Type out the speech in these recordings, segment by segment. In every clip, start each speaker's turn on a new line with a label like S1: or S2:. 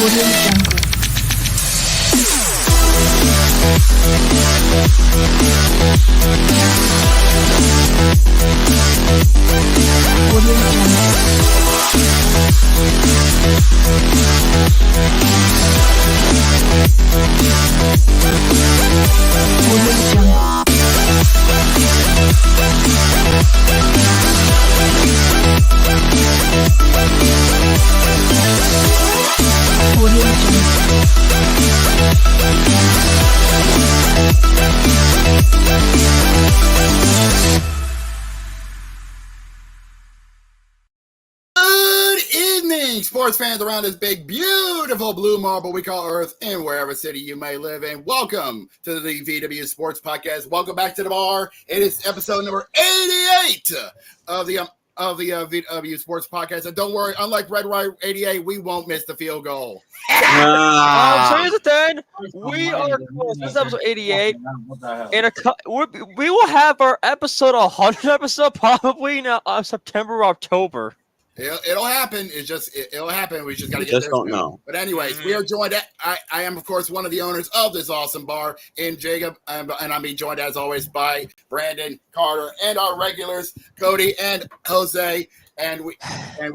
S1: Audio Jungle. Audio
S2: Sports fans around this big, beautiful blue marble we call Earth, in wherever city you may live in. Welcome to the VWU Sports Podcast. Welcome back to the bar. It is episode number 88 of the VWU Sports Podcast. And don't worry, unlike Red White 88, we won't miss the field goal.
S3: So here's the thing: we are close. This is episode 88, and we will have our episode 100 episode probably now September or October.
S2: It'll happen. It'll happen. We just got to get there.
S4: Don't know.
S2: But anyways, we are joined. I am, of course, one of the owners of this awesome bar in Jacob, and I'm being joined as always by Brandon, Carter, and our regulars, Cody and Jose. And we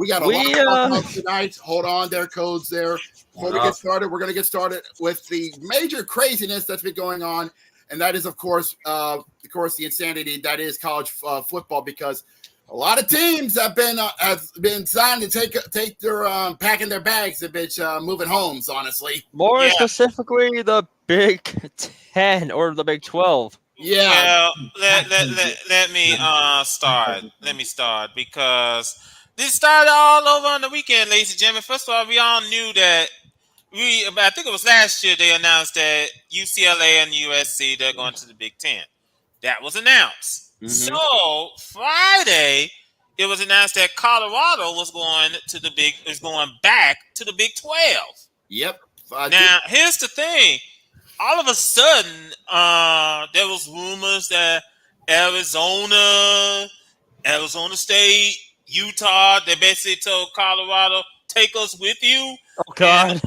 S2: got a lot to talk about tonight. Hold on, there, codes there. Before we get started, we're going to get started with the major craziness that's been going on, and that is, of course, the insanity that is college football, because a lot of teams have been signed to take their packing their bags and moving homes. Honestly,
S3: more specifically, the Big 10 or the Big 12.
S2: Yeah.
S5: Well, let me start. Let me start because this started all over on the weekend, ladies and gentlemen. First of all, we all knew that I think it was last year they announced that UCLA and USC they're going to the Big 10. That was announced. Mm-hmm. So Friday, it was announced that Colorado was going back to the Big 12.
S2: Yep.
S5: Now, here's the thing. All of a sudden, there was rumors that Arizona State, Utah, they basically told Colorado, take us with you.
S3: Oh, God.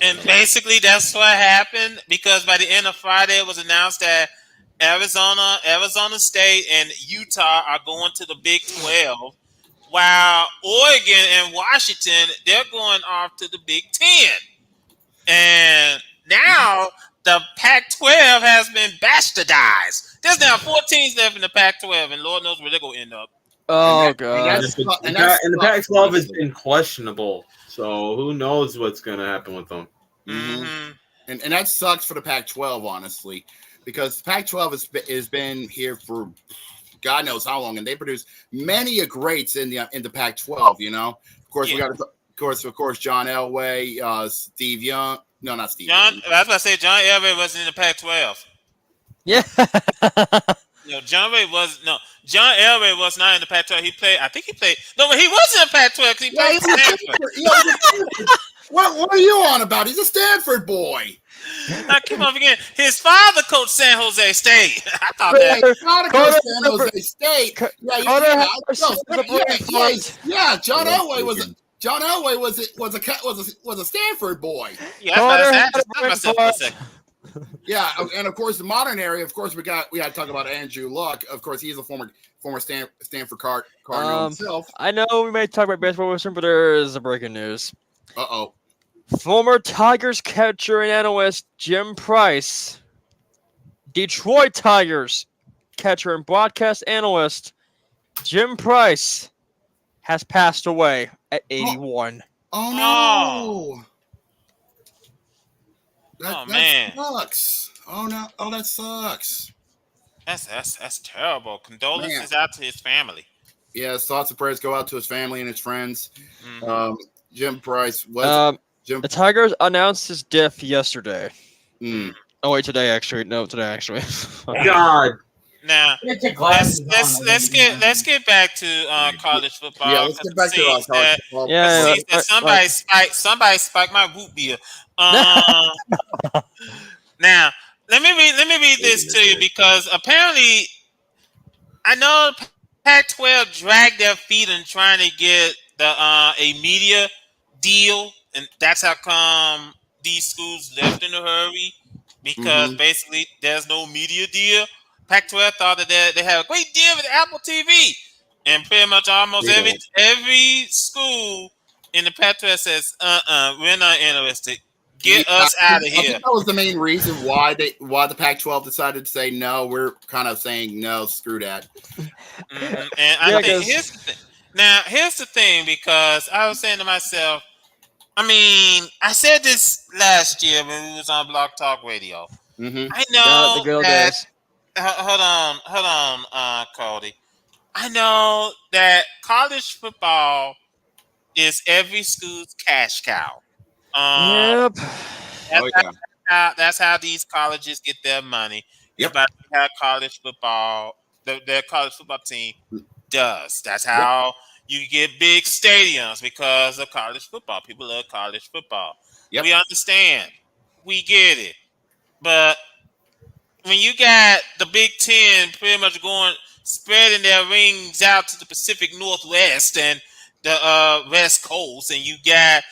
S5: And basically that's what happened, because by the end of Friday, it was announced that Arizona State, and Utah are going to the Big 12, while Oregon and Washington, they're going off to the Big 10. And now the Pac-12 has been bastardized. There's now 4 teams left in the Pac-12, and Lord knows where they're going to end up.
S3: Oh, God.
S4: And the Pac-12 has been questionable, so who knows what's going to happen with them.
S5: Mm-hmm.
S2: And that sucks for the Pac-12, honestly, because Pac-12 has been here for God knows how long, and they produce many greats in the Pac-12. You know, of course, we got of course John Elway, Steve Young. No, not Steve.
S5: I was about to say John Elway wasn't in the Pac-12.
S3: Yeah.
S5: John Elway was not in the Pac-12. No, but he was in the Pac-12 because he played for Stanford.
S2: What are you on about? He's a Stanford boy.
S5: I keep on forgetting. His father coached San Jose State. I thought that.
S2: His father coached San Jose State. John Elway was a Stanford boy.
S5: Yeah,
S2: Yeah, and of course the modern area. Of course we got to talk about Andrew Luck. Of course he's a former Stanford Cardinal himself.
S3: I know we may talk about baseball with him, but there is a breaking news.
S2: Uh-oh.
S3: Former Tigers catcher and analyst Jim Price, Detroit Tigers catcher and broadcast analyst Jim Price has passed away at 81.
S2: Oh no!
S5: Man,
S2: that sucks. Oh no! Oh, that sucks.
S5: That's terrible. Condolences out to his family.
S2: Yes, thoughts and prayers go out to his family and his friends. Mm-hmm. Jim Price was.
S3: The Tigers announced his death yesterday.
S2: Mm.
S3: Oh wait, today actually. No, today actually.
S4: God.
S5: Now let's get back to college football.
S2: Yeah, let's get back to college football.
S3: Yeah,
S5: somebody spiked my root beer. Now let me read this to you, because apparently I know Pac-12 dragged their feet in trying to get a media deal and that's how come these schools left in a hurry because basically there's no media deal. Pac-12 thought that they had a great deal with Apple TV, and pretty much almost every school in the Pac-12 says, we're not interested. Get us out of
S2: I
S5: here.
S2: think that was the main reason why the Pac-12 decided to say no. We're kind of saying no, screw that.
S5: And I think here's the thing. Now, here's the thing, because I was saying to myself, I mean, I said this last year when we was on Blog Talk Radio. I know that. Hold on, Cody. I know that college football is every school's cash cow.
S3: Yep.
S5: That's how these colleges get their money.
S2: Yep.
S5: That's how college football, their college football team does. That's how you get big stadiums because of college football. People love college football.
S2: Yep.
S5: We understand. We get it. But when you got the Big Ten pretty much spreading their rings out to the Pacific Northwest and the West Coast, and you got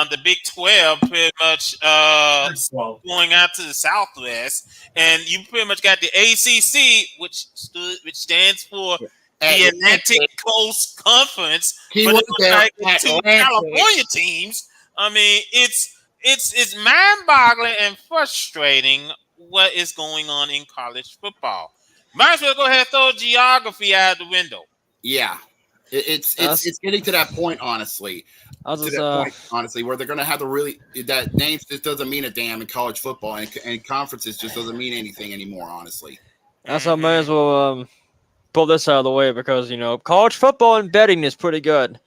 S5: the Big 12 pretty much going out to the Southwest, and you pretty much got the ACC, which stands for the Atlantic Coast Conference, but it looks like the two California teams. I mean, it's mind-boggling and frustrating what is going on in college football. Might as well go ahead and throw geography out the window.
S2: Yeah, it's getting to that point, honestly. Where they're going to have to really that names just doesn't mean a damn in college football, and conferences just doesn't mean anything anymore, honestly.
S3: That's why I might as well pull this out of the way because college football and betting is pretty good.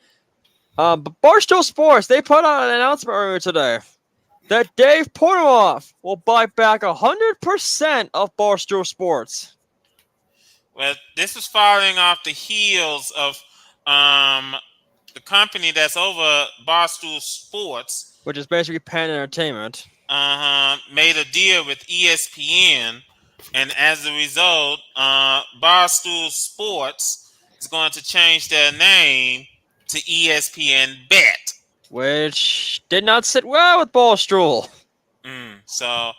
S3: But Barstool Sports, they put out an announcement earlier today that Dave Portnoy will buy back 100% of Barstool Sports.
S5: Well, this is following off the heels of the company that's over Barstool Sports,
S3: which is basically Penn Entertainment,
S5: made a deal with ESPN, and as a result, Barstool Sports is going to change their name to ESPN Bet,
S3: which did not sit well with Barstool.
S5: So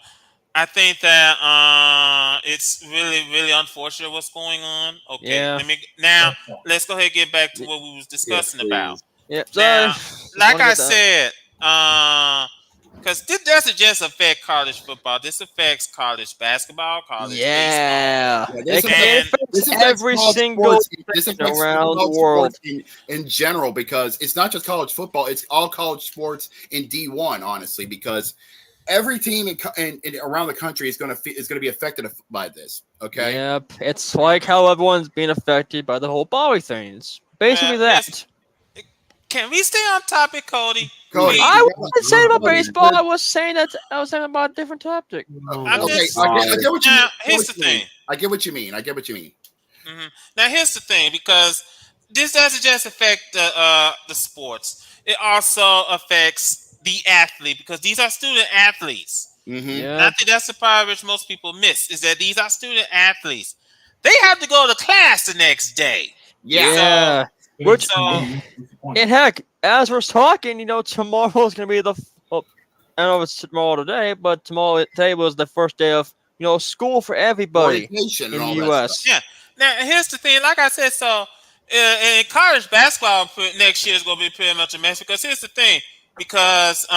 S5: I think that it's really, really unfortunate what's going on. Okay,
S3: yeah.
S5: Let's go ahead and get back to what we was discussing about.
S3: Yep.
S5: Now, like I said, because this doesn't just affect college football. This affects college basketball, college baseball.
S2: This affects
S3: every single thing around the world
S2: in general, because it's not just college football; it's all college sports in D1. Honestly, because every team in around the country is going to be affected by this. Okay.
S3: Yep. It's like how everyone's being affected by the whole Bowie things. Basically that.
S5: Can we stay on topic, Cody?
S3: I wasn't saying about baseball. I was saying about a different topic.
S2: I get what you mean.
S5: Here's the thing.
S2: I get what you mean.
S5: Now, here's the thing, because this doesn't just affect the sports. It also affects the athlete, because these are student athletes.
S3: Yeah.
S5: And I think that's the part which most people miss, is that these are student athletes. They have to go to class the next day.
S3: Yeah. And heck, as we're talking, tomorrow is going to be I don't know if it's tomorrow today, but today was the first day of, school for everybody in the U.S.
S5: Yeah. Now, here's the thing. Like I said, so in college basketball next year is going to be pretty much a mess, because here's the thing. Because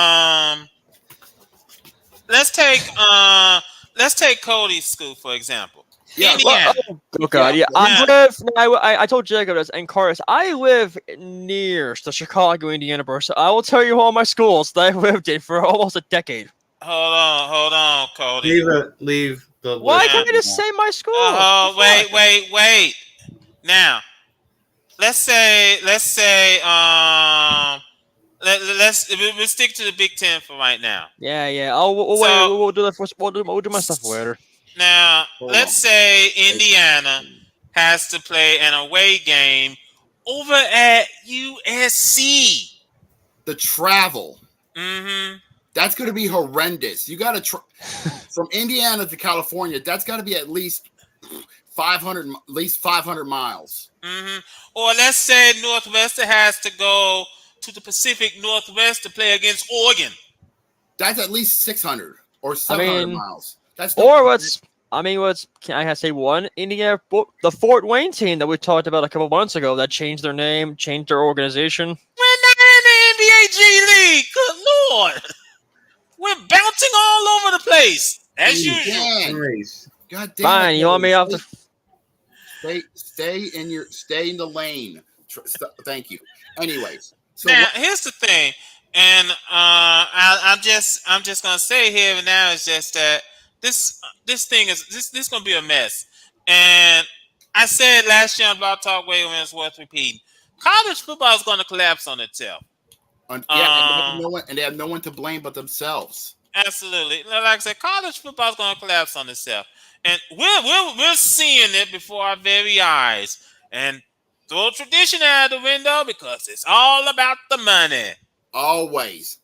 S5: let's take Cody's school, for example.
S2: Yeah.
S3: I told Jacob this and Carlos. I live near the Chicago, Indiana border, so I will tell you all my schools that I lived in for almost a decade.
S5: Hold on, Cody.
S4: Leave the.
S3: Why can't I just say my school?
S5: Wait. Now, let's stick to the Big Ten for right now.
S3: Yeah. We'll do that first. We'll do my stuff later.
S5: Now, let's say Indiana has to play an away game over at USC.
S2: The travel.
S5: Mm-hmm.
S2: That's going to be horrendous. You got to from Indiana to California. That's got to be at least 500 miles.
S5: Mm-hmm. Or let's say Northwestern has to go to the Pacific Northwest to play against Oregon.
S2: That's at least 600 or 700 miles. That's
S3: can I say one? The Fort Wayne team that we talked about a couple months ago that changed their name, changed their organization.
S5: We're not in the NBA G League. Good Lord. We're bouncing all over the place. As usual.
S2: God damn
S3: Fine,
S2: it,
S3: you want me off the...
S2: Stay in the lane. Thank you. Anyways. So
S5: now, here's the thing. And I'm just gonna say here and now is just that this thing is this gonna be a mess. And I said last year on Blog Talk Radio, and it's worth repeating. College football is gonna collapse on itself.
S2: And they have no one to blame but themselves.
S5: Absolutely. Like I said, college football is gonna collapse on itself, and we're seeing it before our very eyes. And throw tradition out the window because it's all about the money.
S2: Always.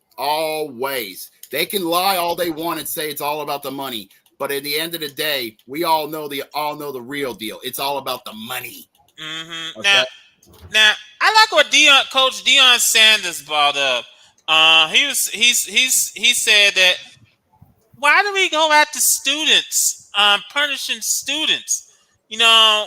S2: They can lie all they want and say it's all about the money, but at the end of the day, we all know the real deal. It's all about the money.
S5: Mm-hmm. Okay. Now, I like what Coach Deion Sanders brought up. He said that why do we go after students, punishing students? You know,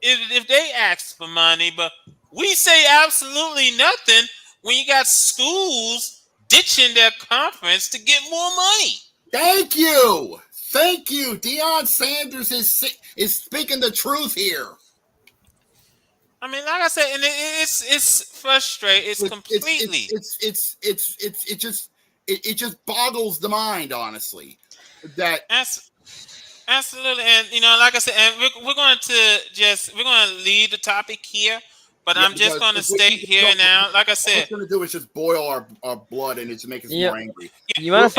S5: if they ask for money, but we say absolutely nothing when you got schools ditching their conference to get more money.
S2: Thank you. Deion Sanders is speaking the truth here.
S5: I mean, like I said, and it's frustrating. It's completely.
S2: It just boggles the mind, honestly.
S5: Absolutely, and like I said, and we're going to leave the topic here. But I'm just going to state here now, like I said,
S2: what we're going to do is just boil our blood and it's make us more angry.
S3: You mind if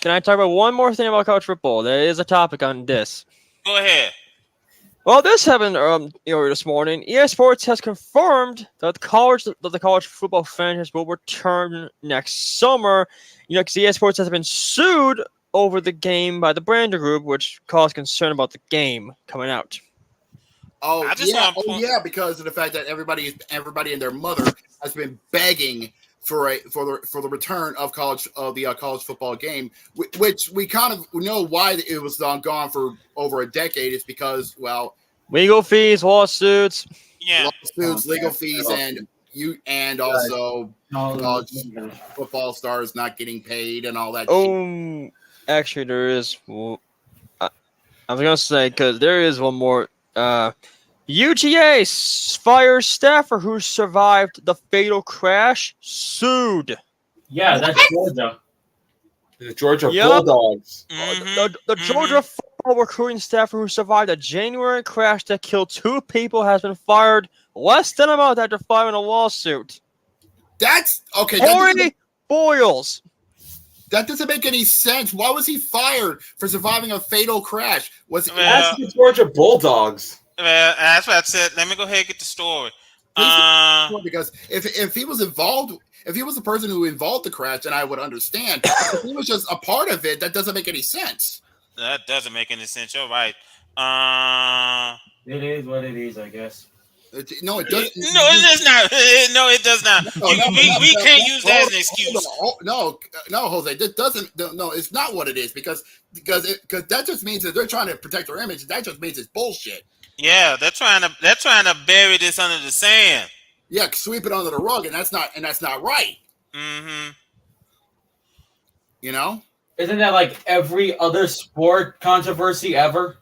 S3: can I talk about one more thing about college football? There is a topic on this.
S5: Go ahead.
S3: Well, this happened this morning. EA Sports has confirmed that the college football franchise will return next summer. Because EA Sports has been sued over the game by the Brander Group, which caused concern about the game coming out.
S2: Because of the fact that everybody and their mother has been begging for the return of the college football game, which we kind of know why it was gone for over a decade. It's because
S3: legal fees, lawsuits,
S2: legal fees, and also college football stars not getting paid and all that.
S3: Shit. Actually, there is. I was gonna say because there is one more. UGA fires staffer who survived the fatal crash sued.
S6: Yeah, that's Georgia.
S4: The Georgia Bulldogs.
S5: Mm-hmm.
S3: The Georgia football recruiting staffer who survived a January crash that killed 2 people has been fired less than a month after filing a lawsuit.
S2: That's okay.
S3: Corey Boyles.
S2: That doesn't make any sense. Why was he fired for surviving a fatal crash?
S4: That's the Georgia Bulldogs.
S5: That's what I said. Let me go ahead and get the story.
S2: Because if he was involved, if he was the person who involved the crash, then I would understand. If he was just a part of it, that doesn't make any sense.
S5: That doesn't make any sense. You're right.
S6: It is what it is, I guess.
S2: No, it doesn't.
S5: No, it does not. No, it does not. We can't use that as an excuse.
S2: No, Jose, that doesn't. No, it's not what it is because that just means that they're trying to protect their image. That just means it's bullshit.
S5: Yeah, they're trying to bury this under the sand.
S2: Yeah, sweep it under the rug, and that's not right.
S5: Mm-hmm.
S2: You know?
S6: Isn't that like every other sport controversy ever?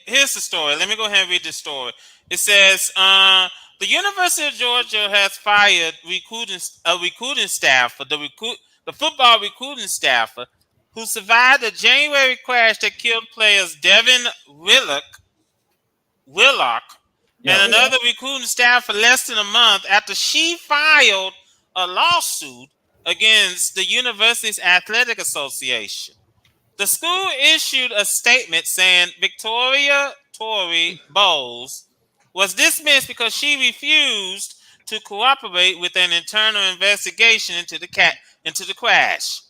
S5: Here's the story. Let me go ahead and read the story. It says, the University of Georgia has fired a recruiting staffer, the football recruiting staffer, who survived a January crash that killed players Devin Willock and another recruiting staff for less than a month after she filed a lawsuit against the university's athletic association. The school issued a statement saying Victoria Torrey Bowles was dismissed because she refused to cooperate with an internal investigation into the crash.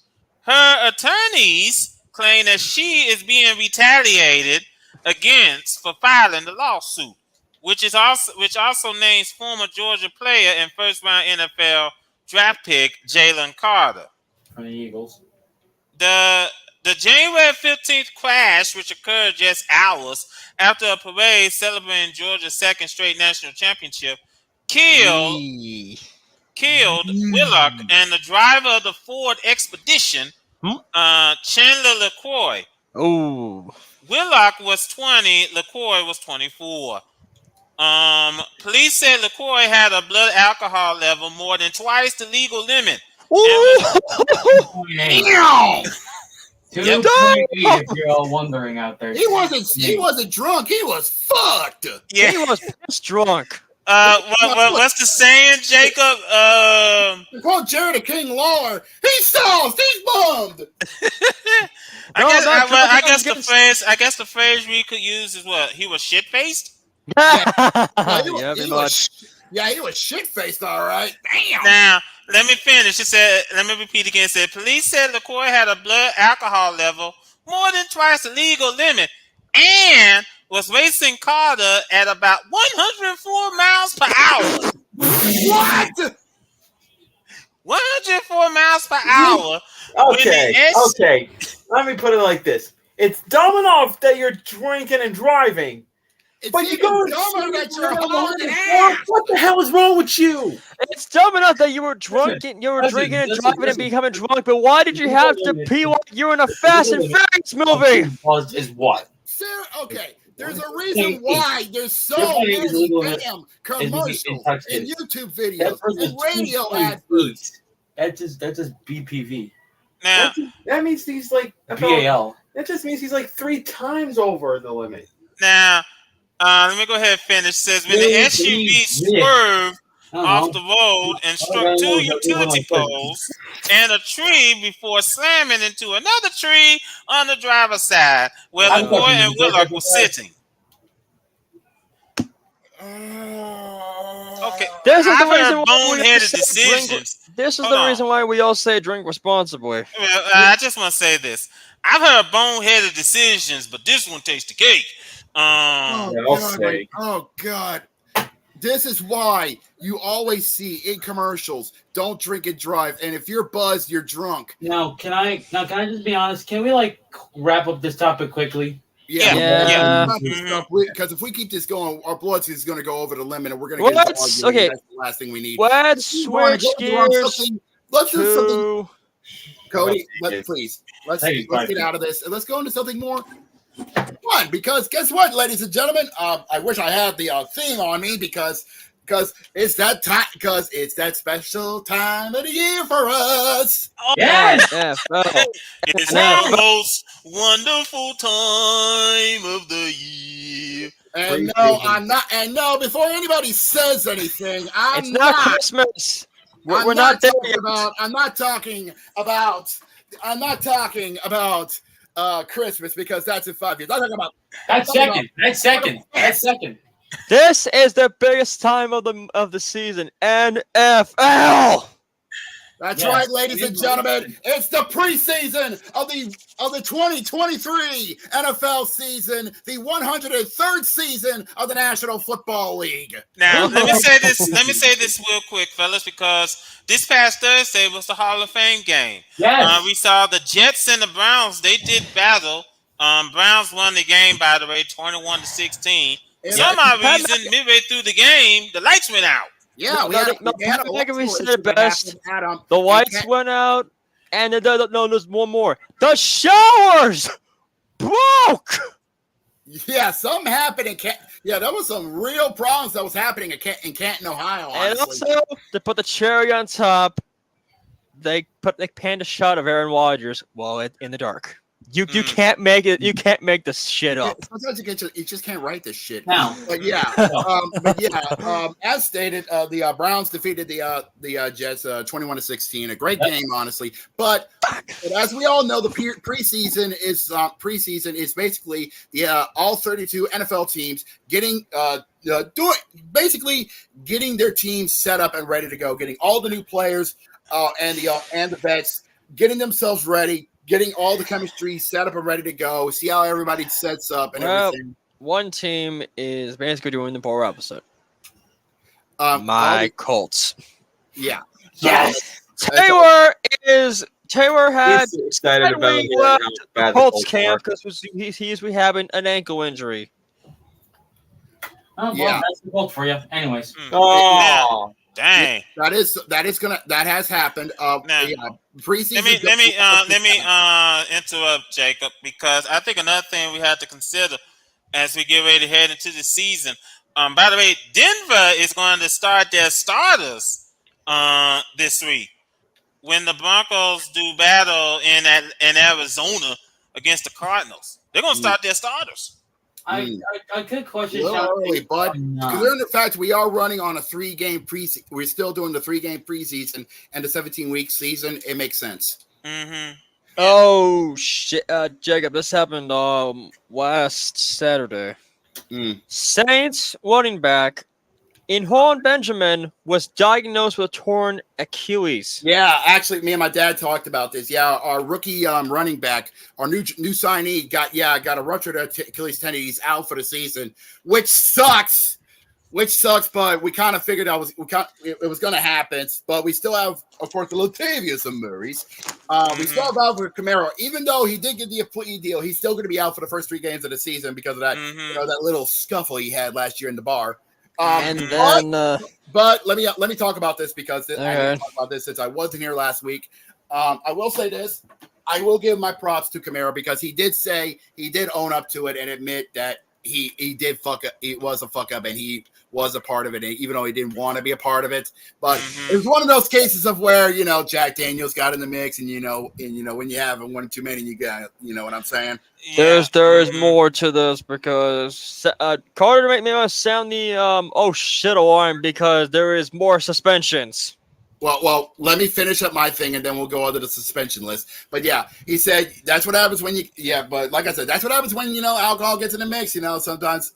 S5: Her attorneys claim that she is being retaliated against for filing the lawsuit. which also names former Georgia player and first-round NFL draft pick Jalen Carter.
S6: From the Eagles.
S5: The January 15th crash, which occurred just hours after a parade celebrating Georgia's second straight national championship, killed Willock and the driver of the Ford Expedition, Chandler LaCroix.
S3: Oh.
S5: Willock was 20, LaCroix was 24. Police said LaCroix had a blood alcohol level more than twice the legal limit.
S2: Damn!
S6: 2.8 if you're all wondering out there.
S2: He wasn't drunk. He was fucked.
S5: Yeah.
S3: He was pissed drunk.
S5: What's the saying, Jacob?
S2: Quote Jared the King Lawler. He's sauced. He's bummed.
S5: I guess the phrase we could use is what? He was shit faced.
S2: He was shit faced. All right. Damn.
S5: Now let me finish. It said. Let me repeat again. It said police said LaCroix had a blood alcohol level more than twice the legal limit, and was racing Carter at about 104 miles per hour.
S2: What?
S5: 104 miles per hour.
S4: Okay. Let me put it like this. It's dumb enough that you're drinking and driving. But you go
S2: dumber that you're hauling ass.
S4: What the hell is wrong with you?
S3: It's dumb enough that you were drunk and you were drinking and driving and becoming drunk, but why did you have to pee like you were in a Fast and Furious movie?
S6: Is what?
S2: Sarah, okay. There's a reason why there's so many damn commercials and YouTube videos and radio adverts.
S6: That's just BPV.
S5: Now
S4: that means he's like
S6: BAL.
S4: That just means he's like 3 times over the limit.
S5: Now, let me go ahead and finish. It says when the SUV swerved off the road and struck 2 utility poles and a tree before slamming into another tree on the driver's side where LaCroix and Willock were sitting. Okay,
S3: This is the
S5: I've
S3: reason
S5: heard
S3: why we
S5: boneheaded
S3: say
S5: decisions.
S3: This is
S5: Hold
S3: the
S5: on.
S3: reason why we all say drink responsibly.
S5: Well, I just want to say this. I've heard boneheaded decisions, but this one takes the cake.
S2: Oh God. This is why you always see in commercials, don't drink and drive. And if you're buzzed, you're drunk.
S6: Now, can I just be honest? Can we wrap up this topic quickly?
S5: Yeah.
S2: Because if we keep this going, our blood is going to go over the limit, and we're going to get into arguing.
S3: Okay.
S2: That's the last thing we need.
S3: Let's switch gears
S2: Let's do something.
S3: to...
S2: Cody, let's get out of this and let's go into something more fun. Because guess what, ladies and gentlemen? I wish I had the theme on me because it's that time. Because it's that special time of the year for us.
S6: Yes.
S5: It's the most wonderful time of the year.
S2: And no, I'm not. And no, before anybody says anything,
S3: It's not Christmas. We're not there yet.
S2: I'm not talking about Christmas because that's in 5 years. I'm talking about
S6: That's second.
S3: This is the biggest time of the season. NFL.
S2: That's right, ladies and gentlemen. It's the preseason of the 2023 NFL season, the 103rd season of the National Football League.
S5: Now, let me say this real quick, fellas, because this past Thursday was the Hall of Fame game.
S6: Yes.
S5: We saw the Jets and the Browns. They did battle. Browns won the game, by the way, 21-16. Some odd reason, midway through the game, the lights went out.
S2: Yeah,
S3: Pat McAfee said it best. The lights went out, and there's one more. The showers broke.
S2: Yeah, something happened in Canton. Yeah, there was some real problems that was happening in Canton, Ohio. Honestly.
S3: And also, to put the cherry on top, they panned a shot of Aaron Rodgers in the dark. You can't make it. You can't make this shit up.
S2: Sometimes you just can't write this shit.
S6: No.
S2: But as stated, the Browns defeated the Jets 21-16. A great game, honestly. But as we all know, the preseason is basically the all 32 NFL teams getting getting their teams set up and ready to go, getting all the new players and the vets, getting themselves ready. Getting all the chemistry set up and ready to go. See how everybody sets up and everything.
S3: one team is basically doing the poor episode.
S2: All
S3: Colts.
S2: yeah.
S4: Yes.
S3: Taylor had
S4: He's excited about
S3: sadly
S4: hearing
S3: left
S4: how
S3: the
S4: bad the
S3: Colts
S4: Colts
S3: camp
S4: are.
S3: because he's rehabbing an ankle injury.
S6: Oh, well,
S2: Yeah.
S6: that's the book for you. Anyways.
S4: Oh,
S5: Dang.
S2: that has happened.
S5: Now,
S2: Yeah, preseason.
S5: let me interrupt Jacob, because I think another thing we have to consider as we get ready to head into the season. By the way, Denver is going to start their starters this week when the Broncos do battle in Arizona against the Cardinals. They're going to start their starters.
S6: I could question
S2: A little early, bud.
S6: No.
S2: Considering the fact we are running on a 3-game preseason, we're still doing the 3-game preseason and the 17-week season. It makes sense.
S5: Mm-hmm.
S3: Oh shit, Jacob! This happened last Saturday. Saints running back Inhorn Benjamin was diagnosed with a torn Achilles.
S2: Yeah, actually, me and my dad talked about this. Yeah, our rookie running back, our new signee got a ruptured Achilles tendon. He's out for the season, which sucks. But we kind of figured it was going to happen. But we still have, of course, the Latavius and Murray's. We still have Alvin Kamara, even though he did get the plea deal. He's still going to be out for the first 3 games of the season because of that, that little scuffle he had last year in the bar. But let me talk about this because I didn't talk about this since I wasn't here last week. I will say this: I will give my props to Kamara because he did own up to it and admit that he did fuck up. It was a fuck up, and he was a part of it, even though he didn't want to be a part of it. But it was one of those cases of where Jack Daniels got in the mix, and when you have one too many, you got what I'm saying.
S3: Yeah. There's more to this because Carter made me sound the oh shit alarm because there is more suspensions.
S2: Well, let me finish up my thing and then we'll go on to the suspension list. But yeah, he said that's what happens when but like I said, that's what happens when, alcohol gets in the mix. Sometimes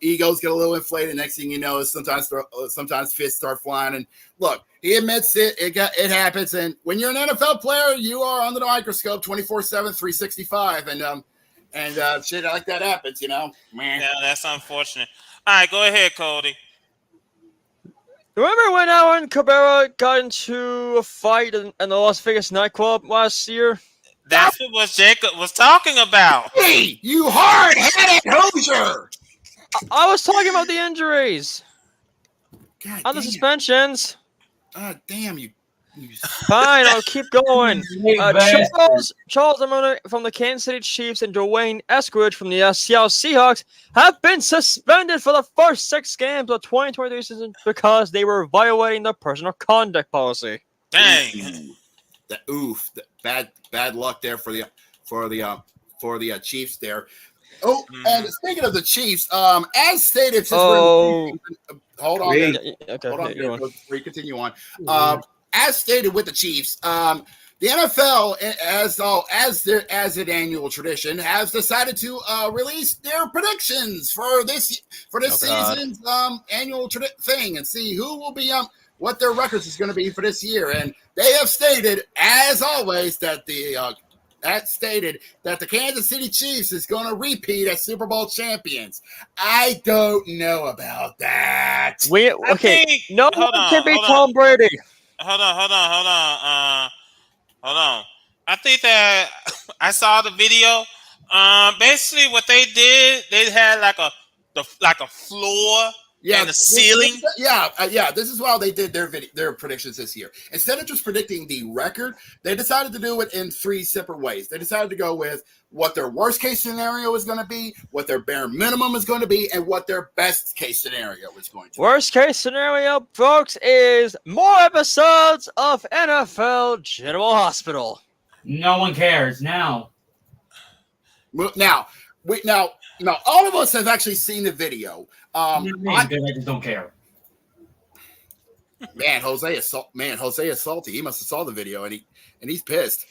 S2: egos get a little inflated. Next thing you know is sometimes fists start flying. And look, he admits it. It happens. And when you're an NFL player, you are under the microscope 24/7, 365. And shit like that happens, Man.
S5: Yeah, that's unfortunate. All right, go ahead, Cody.
S3: Remember when Alan Cabrera got into a fight in the Las Vegas nightclub last year?
S5: That's what Jacob was talking about.
S2: Hey, you hard-headed Hoosier!
S3: I was talking about the injuries.
S2: God
S3: On the suspensions.
S2: Damn you.
S3: Fine, I'll keep going. Charles Amona from the Kansas City Chiefs and Dwayne Eskridge from the Seattle Seahawks have been suspended for the first 6 games of 2023 season because they were violating the personal conduct policy.
S5: Dang.
S2: Bad luck there for the Chiefs there. Oh, and speaking of the Chiefs, as stated, hold on, before you continue on. As stated with the Chiefs, the NFL, as an annual tradition, has decided to release their predictions for this season's annual thing and see who will be what their records is going to be for this year. And they have stated, as always, that the Kansas City Chiefs is going to repeat as Super Bowl champions. I don't know about that.
S3: No one can beat Tom Brady.
S5: Hold on. I think that I saw the video. Basically, what they did, they had like a floor and a ceiling.
S2: This is how they did their predictions this year. Instead of just predicting the record, they decided to do it in 3 separate ways. They decided to go with what their worst case scenario is going to be, what their bare minimum is going to be, and what their best case scenario is going to be.
S3: Worst case scenario, folks, is more episodes of NFL General Hospital.
S6: No one cares now.
S2: Now, all of us have actually seen the video.
S6: I just don't care.
S2: Man, Jose is salty. He must have saw the video and he's pissed.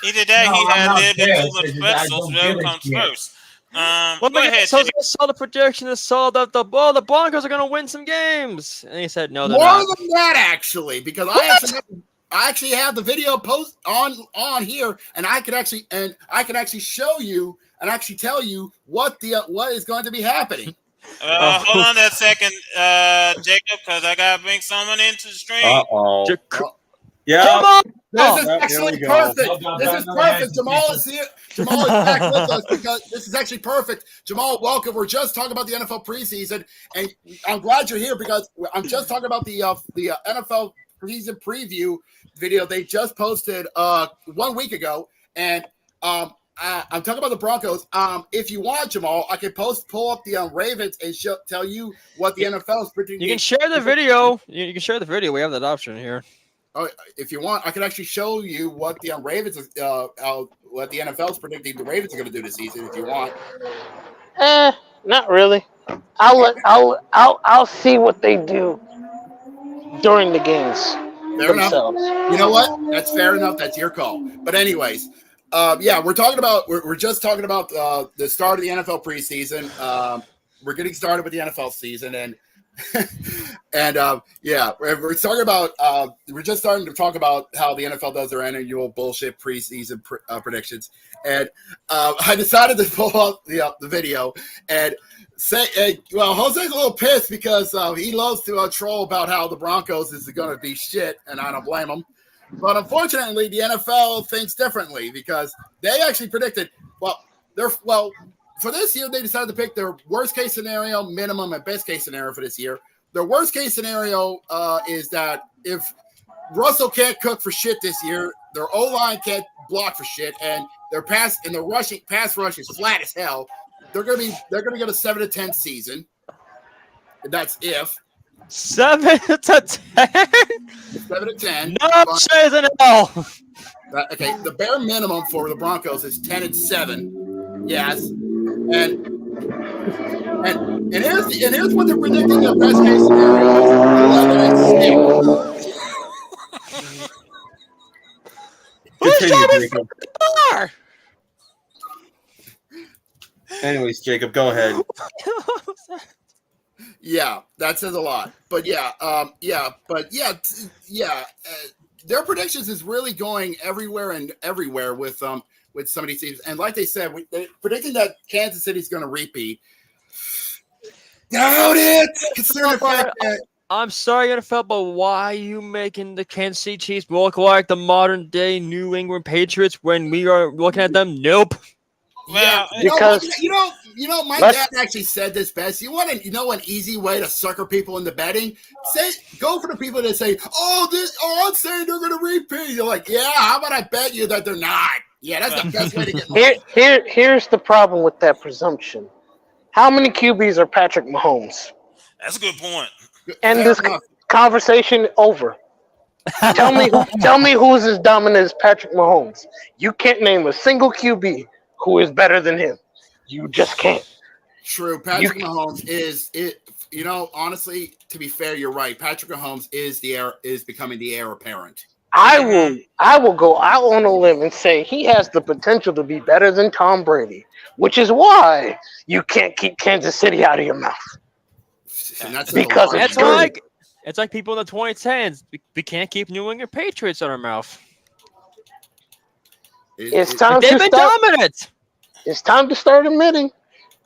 S5: Either that, he had a little bit too much pretzels. Whatever comes first. Go ahead.
S3: So I saw the prediction and saw that the Broncos are going to win some games, and he said no. They're
S2: More
S3: not.
S2: than that, actually, because I actually have the video post on here, and I could actually show you and actually tell you what is going to be happening.
S5: Hold on that second, Jacob, because I gotta bring someone into the stream.
S4: Uh-oh. Yeah.
S3: Come on!
S2: This is
S4: Here
S2: actually
S4: we go.
S2: perfect. This is perfect. Jamal is here. Jamal is back with us because this is actually perfect. Jamal, welcome. We're just talking about the NFL preseason, and I'm glad you're here because I'm just talking about the NFL preseason preview video they just posted 1 week ago, and I'm talking about the Broncos. If you want, Jamal, I can pull up the Ravens and tell you what the NFL is predicting.
S3: You can share the video. You can share the video. We have that option here.
S2: If you want, I can actually show you what the Ravens, what the NFL is predicting the Ravens are going to do this season. If you want,
S7: not really. I'll see what they do during the games
S2: fair
S7: themselves.
S2: enough. You know what? That's fair enough. That's your call. But anyways, we're talking about we're just talking about the start of the NFL preseason. We're getting started with the NFL season, and we're talking about we're just starting to talk about how the NFL does their annual bullshit preseason predictions, and I decided to pull up the video and say, Jose's a little pissed because he loves to troll about how the Broncos is going to be shit, and I don't blame him. But unfortunately, the NFL thinks differently because they actually predicted for this year, they decided to pick their worst case scenario, minimum, and best case scenario for this year. Their worst case scenario is that if Russell can't cook for shit this year, their O-line can't block for shit, and their pass rush is flat as hell. They're gonna get a 7-10 season. That's if
S3: 7 to 10.
S2: 7 to 10.
S3: No chasing it all.
S2: Okay, the bare minimum for the Broncos is 10-7. Yes. And here's what they're predicting the best case scenario is 11-6.
S3: Who's driving
S4: Jacob.
S3: the car?
S4: Anyways, Jacob, go ahead.
S2: Yeah, that says a lot. But their predictions is really going everywhere with some of these teams. And like they said, they're predicting that Kansas City's going to repeat. Doubt it. Consider the fact that
S3: I'm sorry, NFL, but why are you making the Kansas City Chiefs look like the modern day New England Patriots when we are looking at them? Nope.
S2: Yeah,
S7: because
S2: my dad actually said this best. You want an easy way to sucker people into betting? Go for the people that say, I'm saying they're going to repeat. You're like, yeah, how about I bet you that they're not? Yeah, that's the best way to get money.
S7: Here's the problem with that presumption. How many QBs are Patrick Mahomes?
S5: That's a good point.
S7: And this conversation over. Tell me who's as dominant as Patrick Mahomes. You can't name a single QB who is better than him. You just can't.
S2: True. Patrick Mahomes is it. Honestly, to be fair, you're right. Patrick Mahomes is becoming the heir apparent.
S7: I will go out on a limb and say he has the potential to be better than Tom Brady, which is why you can't keep Kansas City out of your mouth.
S2: And that's
S3: it's like people in the 2010s. We can't keep New England Patriots on our mouth.
S7: It's time
S3: They've
S7: to
S3: been
S7: start.
S3: dominant.
S7: It's time to start admitting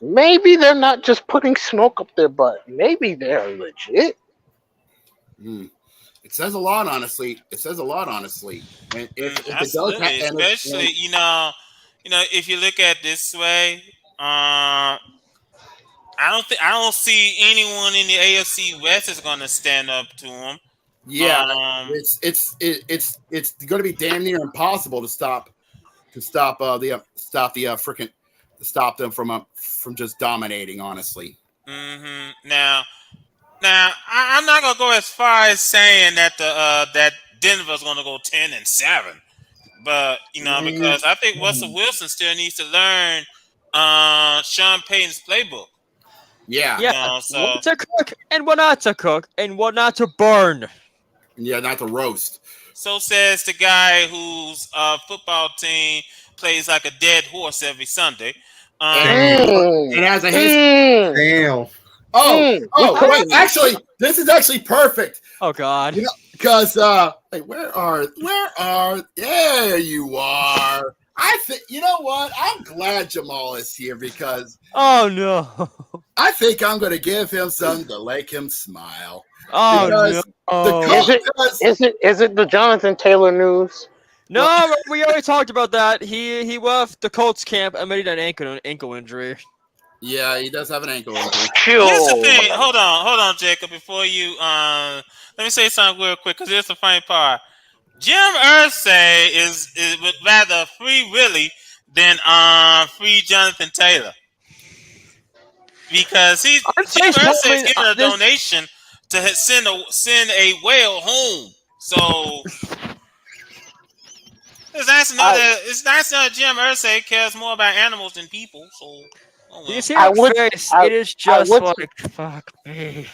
S7: maybe they're not just putting smoke up their butt. Maybe they're legit.
S2: It says a lot, honestly. And
S5: Absolutely, especially if you look at it this way, I don't see anyone in the AFC West is going to stand up to them.
S2: Yeah, it's going to be damn near impossible to stop them from just dominating. Honestly.
S5: Mm-hmm. Now, I'm not gonna go as far as saying that that Denver's gonna go 10-7, but because I think Russell Wilson still needs to learn Sean Payton's playbook.
S3: Yeah. What to cook and what not to cook and what not to burn.
S2: Yeah, not to roast.
S5: So says the guy whose football team plays like a dead horse every Sunday.
S2: It has a history.
S4: Damn.
S2: Wait, actually, this is actually perfect.
S3: Oh God.
S2: Because where are there you are. I think you know what? I'm glad Jamal is here because
S3: Oh no!
S2: I think I'm going to give him something to make him smile.
S3: Oh
S2: Because
S3: no!
S7: Is it the Jonathan Taylor news?
S3: No, we already talked about that. He left the Colts camp admitted an ankle injury.
S2: Yeah, he does have an ankle injury.
S5: Here's the thing. Hold on, Jacob. Before you, let me say something real quick because here's the funny part. Jim Irsay would rather free Willie than free Jonathan Taylor because Jim Irsay is giving a donation to send a whale home. So it's nice to know that Jim Irsay cares more about animals than people. So oh well.
S3: You see my face? It is just like fuck me.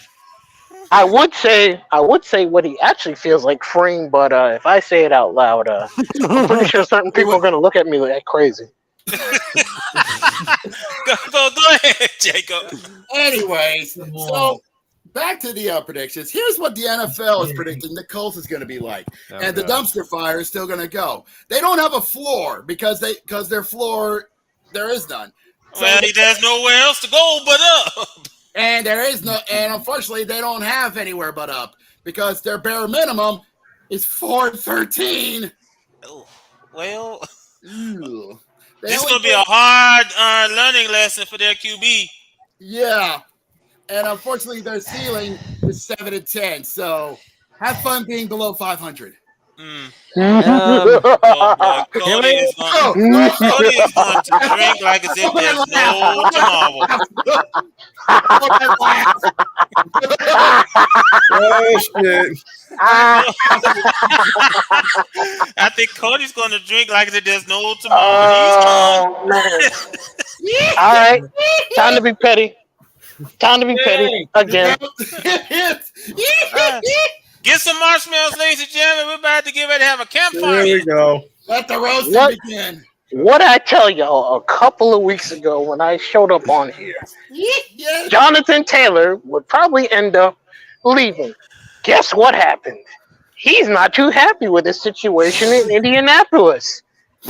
S7: I would say what he actually feels like freeing, but if I say it out loud, I'm pretty sure certain people are going to look at me like crazy.
S5: Go ahead, Jacob.
S2: Anyways, so back to the predictions. Here's what the NFL is predicting the Colts is going to be like, and the dumpster fire is still going to go. They don't have a floor because their floor there is none. So
S5: well, there's nowhere else to go but up.
S2: And unfortunately, they don't have anywhere but up because their bare minimum is 413.
S5: Oh, well,
S2: Ew.
S5: This is going to be a hard learning lesson for their QB.
S2: Yeah. And unfortunately, their ceiling is 7 and 10. So have fun being below 500.
S5: Oh boy, Cody is going to drink like as if there's no tomorrow.
S8: Oh shit!
S5: I think Cody's going to drink like as if there's no tomorrow.
S7: All right, time to be petty. Time to be petty again.
S5: Get some marshmallows, ladies and gentlemen. We're about to get ready to have a campfire.
S8: Here we go.
S2: Let the roasting begin.
S7: What I tell y'all a couple of weeks ago when I showed up on here, Jonathan Taylor would probably end up leaving. Guess what happened? He's not too happy with his situation in Indianapolis.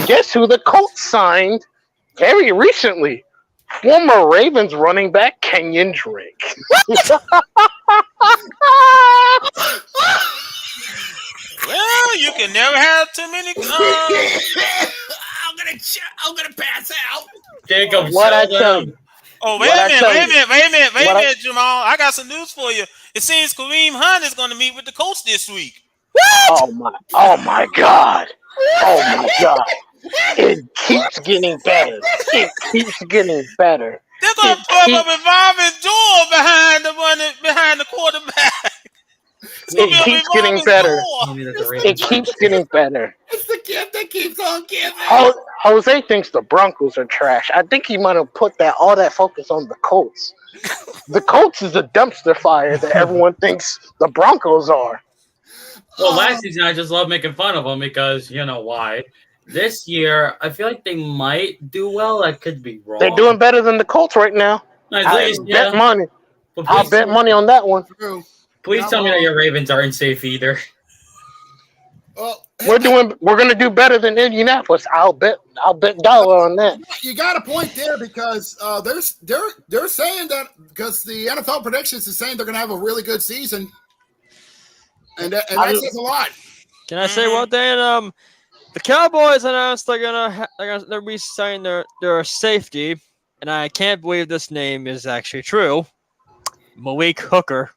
S7: Guess who the Colts signed very recently? Former Ravens running back Kenyon Drake.
S5: Well, you can never have too many.
S2: I'm gonna pass out.
S6: Jacob,
S7: What I tell you.
S5: Oh, wait a minute, Jamal. I got some news for you. It seems Kareem Hunt is going to meet with the coach this week.
S7: Oh my God. Oh my God. It keeps getting better. It keeps getting better.
S5: They're going to put up a revolving door behind the quarterback.
S7: It keeps getting better. It keeps getting better.
S2: It's the gift that keeps on giving.
S7: Jose thinks the Broncos are trash. I think he might have put all that focus on the Colts. The Colts is a dumpster fire that everyone thinks the Broncos are.
S6: Well, last season I just love making fun of them because you know why. This year I feel like they might do well. I could be wrong.
S7: They're doing better than the Colts right now. Bet money. I'll bet money on that one.
S6: Please tell me that your Ravens aren't safe either.
S2: Well,
S7: we're gonna do better than Indianapolis. I'll bet dollar on that.
S2: You got a point there because they're saying that because the NFL predictions is saying they're gonna have a really good season, and that says a lot.
S3: Can I say one thing? The Cowboys announced they're re-signing their safety, and I can't believe this name is actually true. Malik Hooker.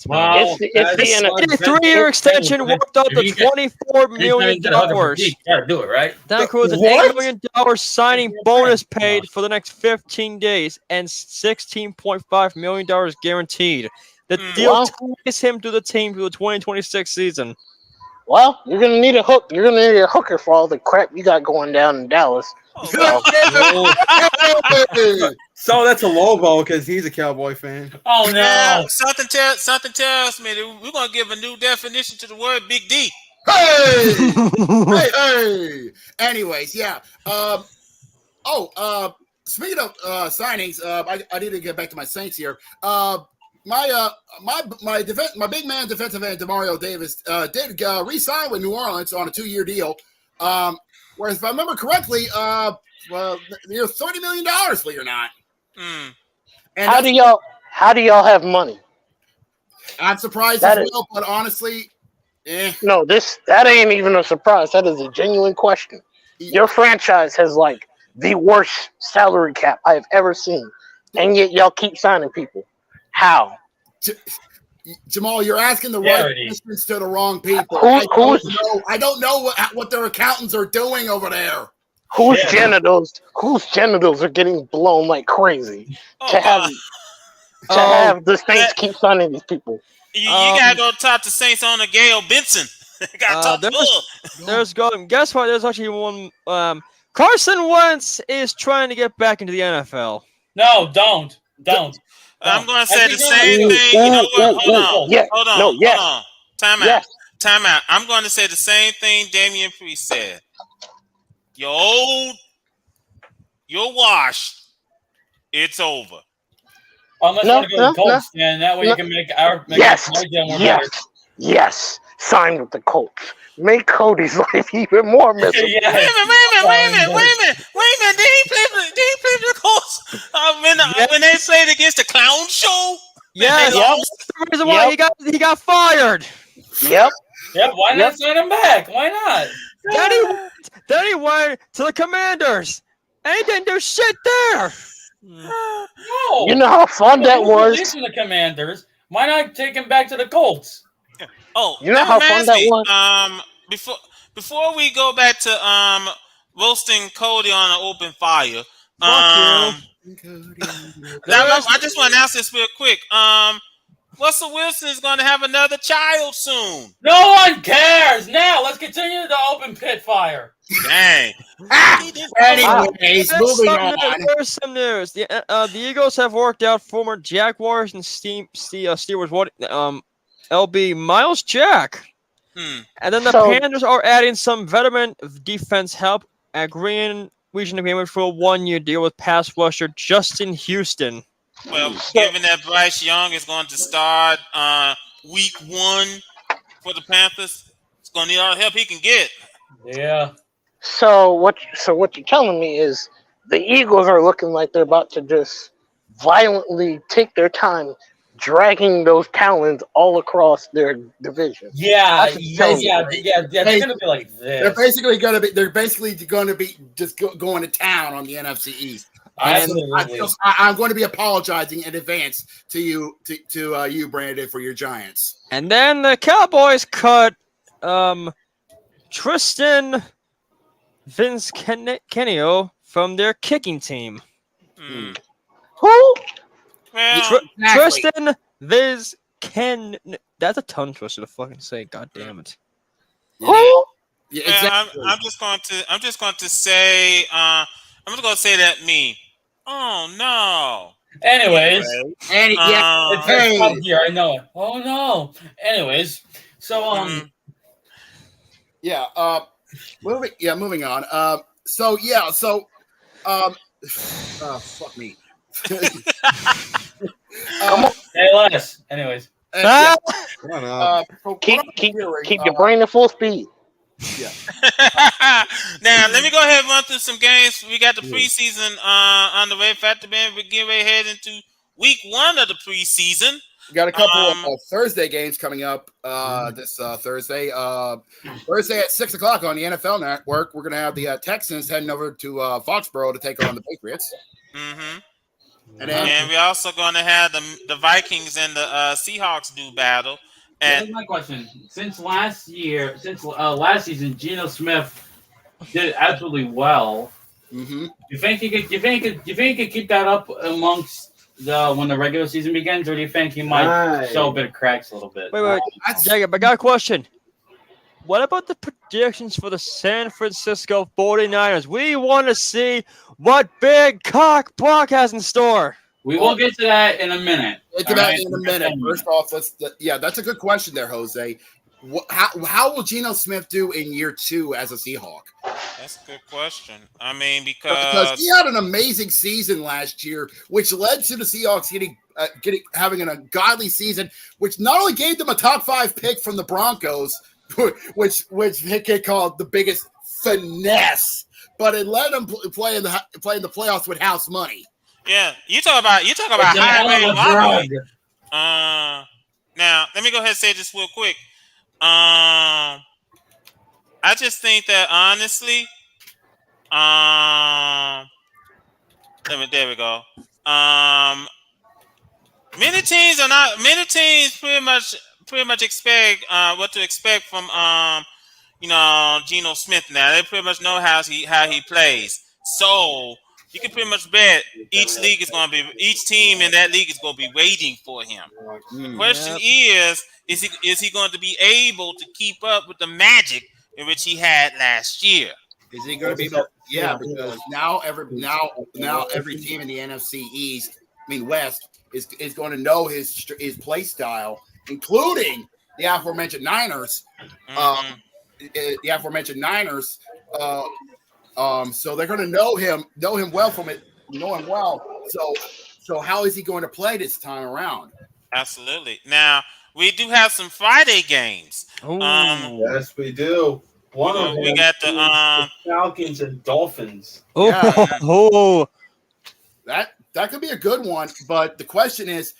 S6: Wow,
S7: it's
S3: a 3-year extension worked up to $24 million.
S6: Gotta do it, right?
S3: That includes an $8 million signing bonus paid for the next 15 days and $16.5 million guaranteed. The deal ties him to the team for the 2026 season.
S7: Well, you're gonna need a hook. You're gonna need a hooker for all the crap you got going down in Dallas.
S8: So that's a low ball because he's a Cowboy fan.
S6: Oh no!
S5: Something tells me that we're gonna give a new definition to the word Big D.
S2: Hey, hey. Anyways, yeah. Speaking of signings, I need to get back to my Saints here. my big man defensive end Demario Davis did re-sign with New Orleans on a 2-year deal. Whereas if I remember correctly, near $30 million, believe it or not.
S5: Mm.
S2: And
S7: How do y'all have money?
S2: I'm surprised
S7: That
S2: as
S7: is-
S2: well, but honestly,
S7: No, that ain't even a surprise. That is a genuine question. Your franchise has like the worst salary cap I have ever seen, and yet y'all keep signing people. How?
S2: Jamal, you're asking the
S6: Yeah,
S2: right
S6: it is.
S2: questions to the wrong people.
S7: Who's
S2: I don't know what their accountants are doing over there.
S7: whose genitals are getting blown like crazy
S5: Oh,
S7: to have the Saints keep signing these people?
S5: you gotta go talk to Saints owner Gail Benson. Gotta talk to her.
S3: There's going. Guess what? There's actually one. Carson Wentz is trying to get back into the NFL.
S6: No, don't.
S5: I'm going to
S6: I
S5: say
S6: think
S5: the
S6: no,
S5: same thing. You know what?
S7: Yes.
S5: Hold on.
S7: No, yes.
S5: Hold on. Time out.
S7: Yes.
S5: Time out. I'm going to say the same thing Damian Priest said. You're old. You're washed. It's over.
S6: Unless you want to go to the Colts, and that way you can make our
S7: Yes.
S6: more better.
S7: Yes. Sign with the Colts. Make Cody's life even more miserable.
S5: Wait a minute. Did he play for the Colts when they played against the Clown Show?
S3: Yes. That's the reason why he got fired.
S7: Yep.
S6: Why not sign him back? Why not?
S3: Then he went to the Commanders. And he didn't do shit there.
S6: No.
S7: You know how fun that was?
S6: From the Commanders. Why not take him back to the Colts?
S5: Oh,
S7: you know how fun that was?
S5: Before we go back to roasting Cody on an open fire, I just want to announce this real quick. Russell Wilson is going to have another child soon.
S6: No one cares. Now let's continue the open pit fire.
S5: Dang.
S2: Anyways, moving on.
S3: There's some news. The Eagles have worked out former Jaguars and Steelers LB Miles Jack. And then the Panthers are adding some veteran defense help, agreeing region agreement for a 1-year deal with pass rusher Justin Houston.
S5: Well, given that Bryce Young is going to start week 1 for the Panthers, it's going to need all the help he can get.
S6: Yeah.
S7: So what you're telling me is the Eagles are looking like they're about to just violently take their time dragging those talons all across their division.
S6: Yeah. They're gonna be like this.
S2: They're basically going to be just going to town on the NFC East.
S6: Absolutely.
S2: I'm going to be apologizing in advance to you, you Brandon, for your Giants.
S3: And then the Cowboys cut Tristan Vincenio from their kicking team.
S7: Who?
S5: Well,
S3: Tristan That's a tongue twister to fucking say. God damn it.
S7: Who?
S2: Yeah, exactly.
S5: I'm just going to say that meme. Oh no.
S6: Anyways,
S2: hey.
S6: It's here. I know it. Oh no. Anyways, so
S2: moving on. Fuck me.
S6: Hey, Les. Anyways,
S7: keep your brain at full speed.
S2: Yeah.
S5: Now let me go ahead and run through some games. We got the preseason on the way. Factor man, we get ready head into week 1 of the preseason.
S2: We got a couple of Thursday games coming up this Thursday. Thursday at 6:00 on the NFL Network. We're gonna have the Texans heading over to Foxborough to take on the Patriots.
S5: Mm-hmm. And we're also going to have the Vikings and the Seahawks do battle. And
S6: here's my question: Since last season, Geno Smith did absolutely well.
S2: Mm-hmm.
S6: You think he could keep that up amongst when the regular season begins, or do you think he might show a bit of cracks a little bit?
S3: Wait, Jacob, I got a question. What about the predictions for the San Francisco 49ers? We want to see what Big Cock Brock has in store.
S6: We will get to that in a minute.
S2: In a minute. First off, that's a good question there, Jose. How will Geno Smith do in year 2 as a Seahawk?
S5: That's a good question. I mean,
S2: because he had an amazing season last year, which led to the Seahawks getting having an ungodly season, which not only gave them a top 5 pick from the Broncos, which Hickey called the biggest finesse, but it let them play in the playoffs with house money.
S5: Yeah, you talk about high-grade robbery. Now let me go ahead and say this real quick. I just think that honestly, there we go. Many teams pretty much expect what to expect from Geno Smith. Now they pretty much know how he plays. So you can pretty much bet each team in that league is going to be waiting for him. The question is he going to be able to keep up with the magic in which he had last year?
S2: Is he going to be able? Yeah, because now every team in the NFC West is going to know his play style, including the aforementioned Niners. So they're going to know him well know him well. So how is he going to play this time around?
S5: Absolutely. Now we do have some Friday games.
S4: Yes, we do. One of them,
S5: we got the
S4: Falcons and Dolphins.
S2: That could be a good one, but the question is,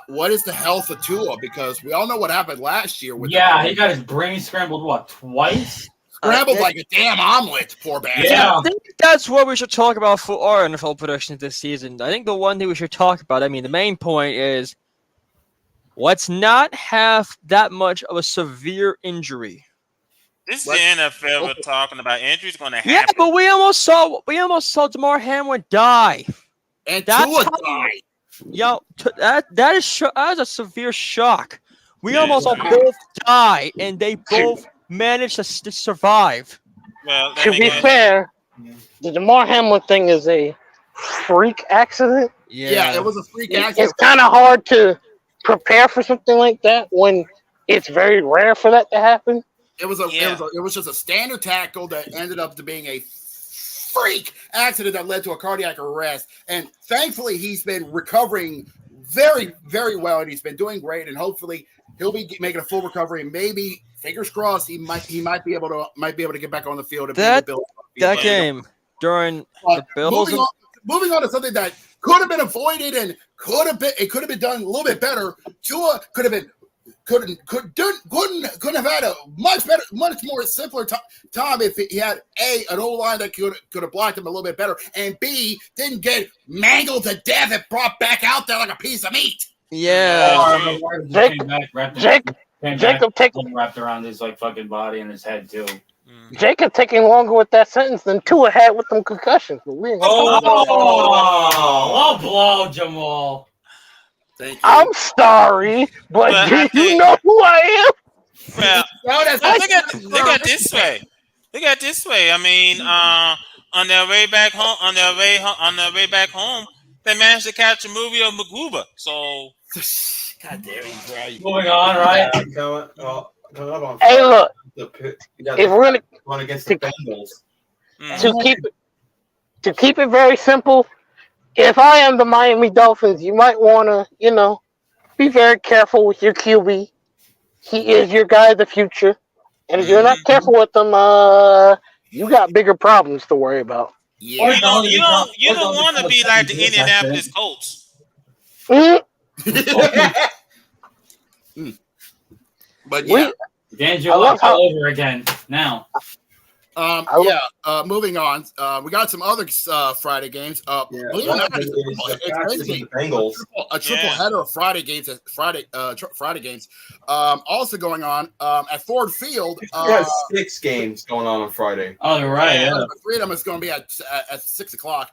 S2: what is the health of Tua? Because we all know what happened last year.
S6: He got his brain scrambled twice.
S2: Scrambled like a damn omelet, poor bastard.
S3: Yeah, I think that's what we should talk about for our NFL predictions this season. I think the one thing we should talk about, the main point is, let's not have that much of a severe injury.
S5: This is the NFL. We're talking about injuries going to happen.
S3: Yeah, but we almost saw Damar Hamlin die,
S2: and Tua died.
S3: Yo, that is a severe shock. We almost all both die, and they both managed to survive.
S5: Well,
S7: to be fair, the Damar Hamlin thing is a freak accident.
S2: Yeah, it was a freak accident.
S7: It's kind of hard to prepare for something like that when it's very rare for that to happen.
S2: It was just a standard tackle that ended up to being a freak accident that led to a cardiac arrest. And thankfully, he's been recovering very, very well, and he's been doing great. And hopefully, he'll be making a full recovery. And maybe, fingers crossed, he might be able to get back on the field.
S3: That game during the Bills.
S2: Moving on to something that could have been avoided and could have been done a little bit better. Tua couldn't have had a much more simpler time if he had an O-line that could have blocked him a little bit better, and B, didn't get mangled to death and brought back out there like a piece of meat.
S3: Yeah.
S7: Jacob
S6: wrapped around his fucking body and his head too.
S7: Jacob taking longer with that sentence than Tua had with them concussions.
S6: Low blow, Jamal.
S2: Thank you.
S7: I'm sorry, but do you know who I am?
S5: Well, look at it this way. I mean, on their way back home, they managed to catch a movie of Magruba. So,
S2: God damn it, right?
S6: Moving on, right?
S7: Hey, look. If we're
S4: going against the Bengals,
S7: to keep it very simple, if I am the Miami Dolphins, you might want to, be very careful with your QB. He is your guy of the future. And if you're not careful with him, you got bigger problems to worry about.
S5: Yeah. You don't want to be like the Indianapolis Colts.
S2: But yeah.
S6: D'Angelo all over again now.
S2: Moving on. We got some other Friday games. Believe it or not, it's a triple header of Friday games. Friday games. Also going on at Ford Field.
S4: 6 games going on Friday.
S6: Oh, right. Yeah.
S2: 3 of them is going to be at 6:00.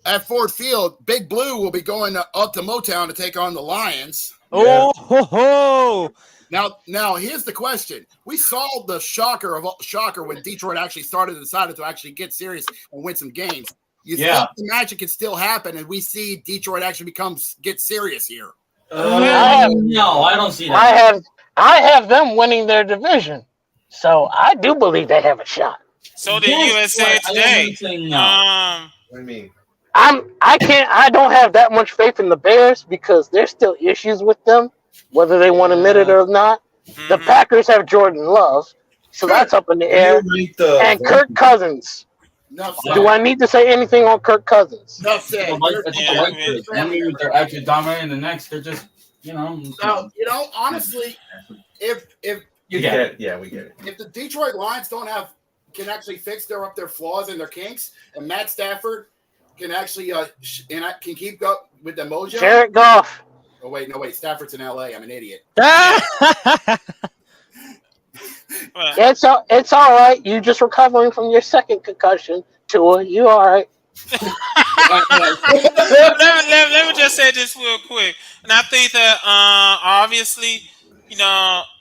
S2: At Ford Field, Big Blue will be going up to Motown to take on the Lions.
S3: Oh, ho, ho.
S2: Now, here's the question. We saw the shocker when Detroit actually decided to actually get serious and win some games. You think the magic can still happen, and we see Detroit actually get serious here?
S6: No, I don't see that.
S7: I have them winning their division, so I do believe they have a shot.
S5: So did USA Today.
S4: What do you mean?
S7: I don't have that much faith in the Bears because there's still issues with them, whether they want to admit it or not. The Packers have Jordan Love, so that's up in the air. And Kirk Cousins.
S2: Enough
S7: Do
S2: said.
S7: I need to say anything on Kirk Cousins?
S2: Enough said.
S6: One year they're actually dominating, the next they're just,
S2: So, honestly, if
S4: You get it. Yeah, we get it.
S2: if the Detroit Lions can actually fix their flaws and their kinks, and Matt Stafford can actually can keep up with the mojo.
S7: Jared Goff.
S2: Oh wait, Stafford's in LA. I'm an idiot.
S7: It's all right. You just recovering from your second concussion, Tua. You all right?
S5: let me just say this real quick, and I think that obviously,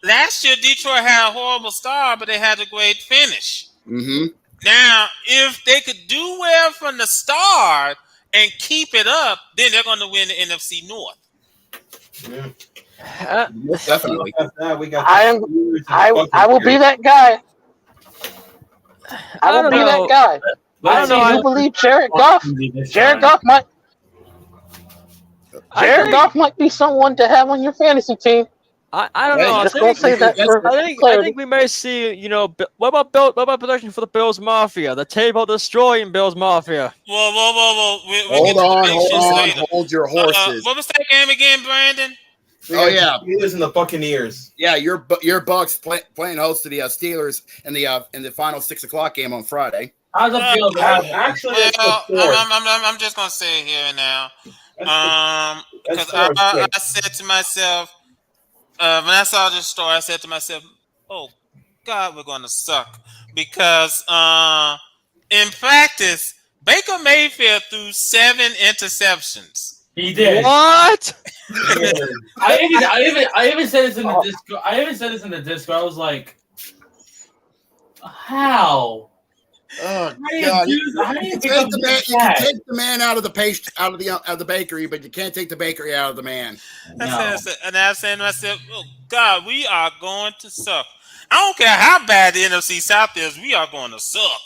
S5: last year Detroit had a horrible start, but they had a great finish.
S2: Mm-hmm.
S5: Now, if they could do well from the start and keep it up, then they're going to win the NFC North.
S2: Definitely.
S7: I will be that guy. I will be that guy. I don't know. You believe Jared Goff? Jared Goff might be someone to have on your fantasy team.
S3: I don't know.
S7: Just don't say that.
S3: I think we may see. What about production for the Bills Mafia? The table destroying Bills Mafia.
S5: Whoa.
S2: Hold your horses.
S5: What was that game again, Brandon?
S2: Oh yeah,
S4: Steelers and the Buccaneers.
S2: Yeah, your Bucks playing host to the Steelers in the final 6:00 game on Friday.
S6: How's it feel?
S4: Actually,
S5: I'm just gonna say it here and now, because I said to myself when I saw this story, I said to myself, "Oh God, we're gonna suck," because in practice, Baker Mayfield threw 7 interceptions.
S6: He did.
S3: What?
S6: I even said this in the Discord. I was like, how?
S2: Oh God! You can take the man out of the paste, out of the bakery, but you can't take the bakery out of the man.
S5: And I said to myself, "Oh God, we are going to suck. I don't care how bad the NFC South is, we are going to suck."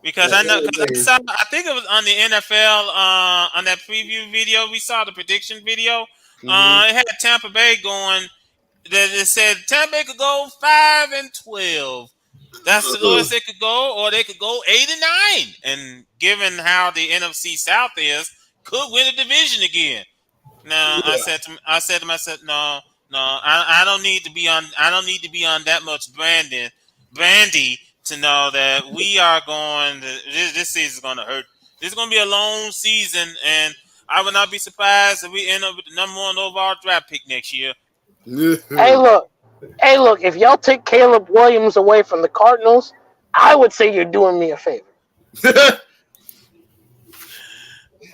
S5: Because I know, I think it was on the NFL on that preview video. We saw the prediction video. It had Tampa Bay going. It said Tampa Bay could go 5-12. That's the lowest they could go, or they could go 8-9. And given how the NFC South is, could win the division again. Now I said to myself, no, I don't need to be on. I don't need to be on that much brandy to know that we are going to, this season is going to hurt. This is going to be a long season, and I would not be surprised if we end up with the number 1 overall draft pick next year.
S7: Hey, look, if y'all take Caleb Williams away from the Cardinals, I would say you're doing me a favor.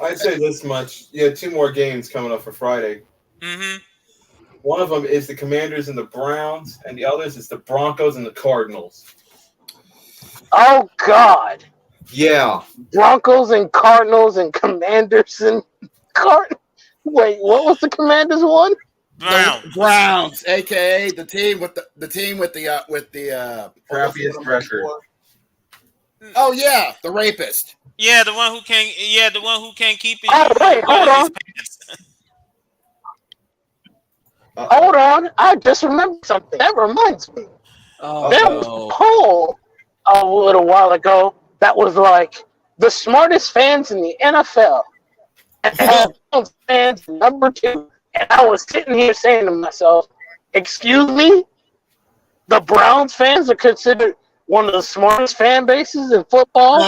S8: I'd say this much. You have 2 more games coming up for Friday.
S5: Mm-hmm.
S8: One of them is the Commanders and the Browns, and the others is the Broncos and the Cardinals.
S7: Oh, God.
S8: Yeah.
S7: Broncos and Cardinals and Commanders and Wait, what was the Commanders one?
S2: Browns, aka the team with the
S8: crappiest record.
S2: Oh yeah, the rapist.
S5: Yeah, the one who can't. Yeah, the one who can't keep it.
S7: Oh wait, hold on. Hold on, I just remembered something. That reminds me. There was a poll a little while ago that was like the smartest fans in the NFL. And fans number 2. And I was sitting here saying to myself, excuse me? The Browns fans are considered one of the smartest fan bases in football?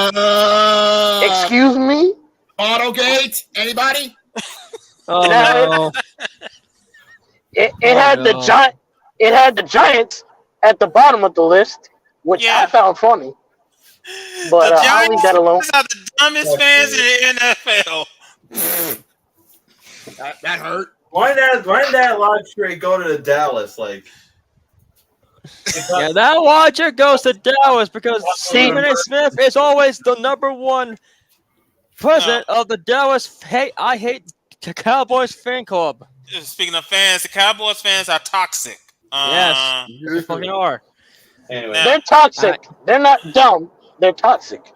S7: Excuse me?
S2: Autogate? Anybody?
S7: It had the Giants at the bottom of the list, which I found funny. But I'll leave that alone.
S5: These are the dumbest fans in the NFL.
S2: That hurt.
S4: Why did that live straight go to Dallas? Like,
S3: yeah, that watcher goes to Dallas because Stephen A. Smith is always the number 1 president of the Dallas I Hate Cowboys fan club.
S5: Speaking of fans, the Cowboys fans are toxic.
S3: Yes, they fucking are.
S4: Anyway,
S7: they're toxic. They're not dumb. They're toxic.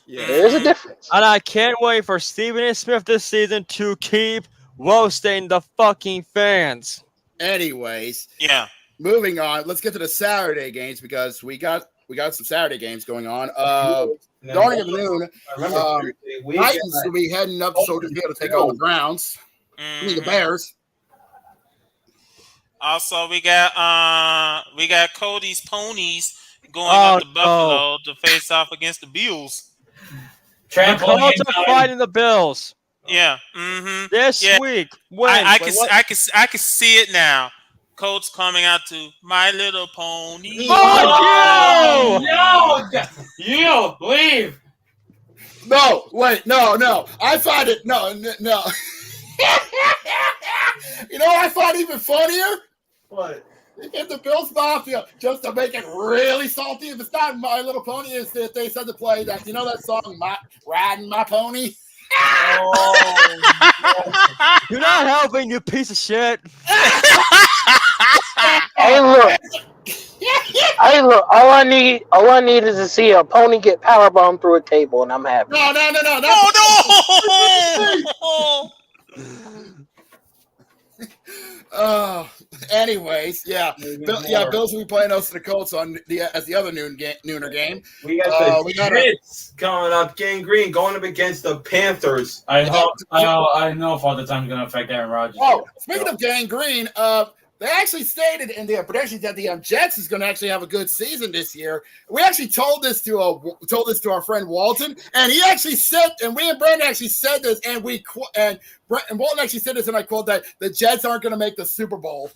S2: Yeah.
S7: There's a difference.
S3: And I can't wait for Stephen A. Smith this season to keep roasting the fucking fans.
S2: Anyways,
S5: Yeah.
S2: moving on. Let's get to the Saturday games because we got some Saturday games going on. Starting at noon, Titans will be heading up to Soldier Field to take on the Browns. I mean the Bears.
S5: Also, we got Cody's Ponies going up to Buffalo to face off against the Bills.
S3: The Colts are fighting the Bills.
S5: Yeah. Mm-hmm.
S3: This week. When?
S5: I can see it now. Colts coming out to My Little Pony.
S3: Fuck you!
S6: You leave.
S2: No, wait, no. I find it no. You know what I find even funnier?
S8: What?
S2: If the Bills Mafia, just to make it really salty, if it's not My Little Pony, is that they said to play that, you know that song, Riding My Pony?
S8: Oh,
S3: You're not helping, you piece of shit.
S7: Hey, look. All I need is to see a pony get powerbombed through a table, and I'm happy.
S2: No. Anyways, yeah, Bills will be playing us to the Colts on as the other nooner game.
S8: We got the Jets coming up. Gangrene going up against the Panthers.
S6: I know Father Time's going to affect Aaron Rodgers.
S2: Oh, speaking of Gangrene, they actually stated in their predictions that the Jets is going to actually have a good season this year. We actually told this to our friend Walton, and he actually said, and we and Brandon actually said this, and Walton actually said this, and I quote that the Jets aren't going to make the Super Bowl.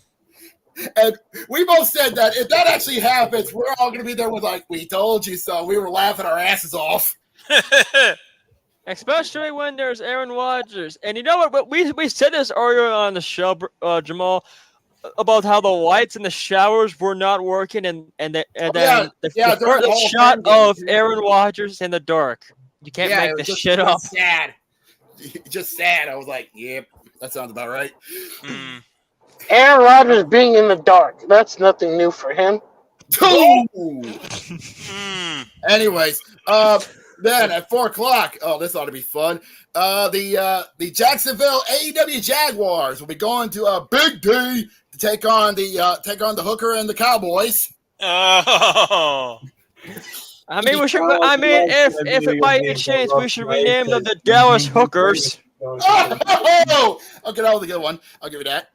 S2: And we both said that if that actually happens, we're all going to be there with like, we told you so. We were laughing our asses off.
S3: Especially when there's Aaron Rodgers. And you know what? But we said this earlier on the show, Jamal, about how the lights in the showers were not working, and then the first shot of Aaron Rodgers in the dark. You can't make this shit up.
S2: Sad. Just sad. I was like, yep, that sounds about right.
S7: Aaron Rodgers being in the dark, that's nothing new for him.
S2: Anyways, then at 4:00, oh, this ought to be fun. The Jacksonville AEW Jaguars will be going to a Big D to take on the Hooker and the Cowboys.
S5: Oh.
S3: I mean, if by any chance we should rename them the Dallas Hookers.
S2: Oh, okay, that was a good one. I'll give you that.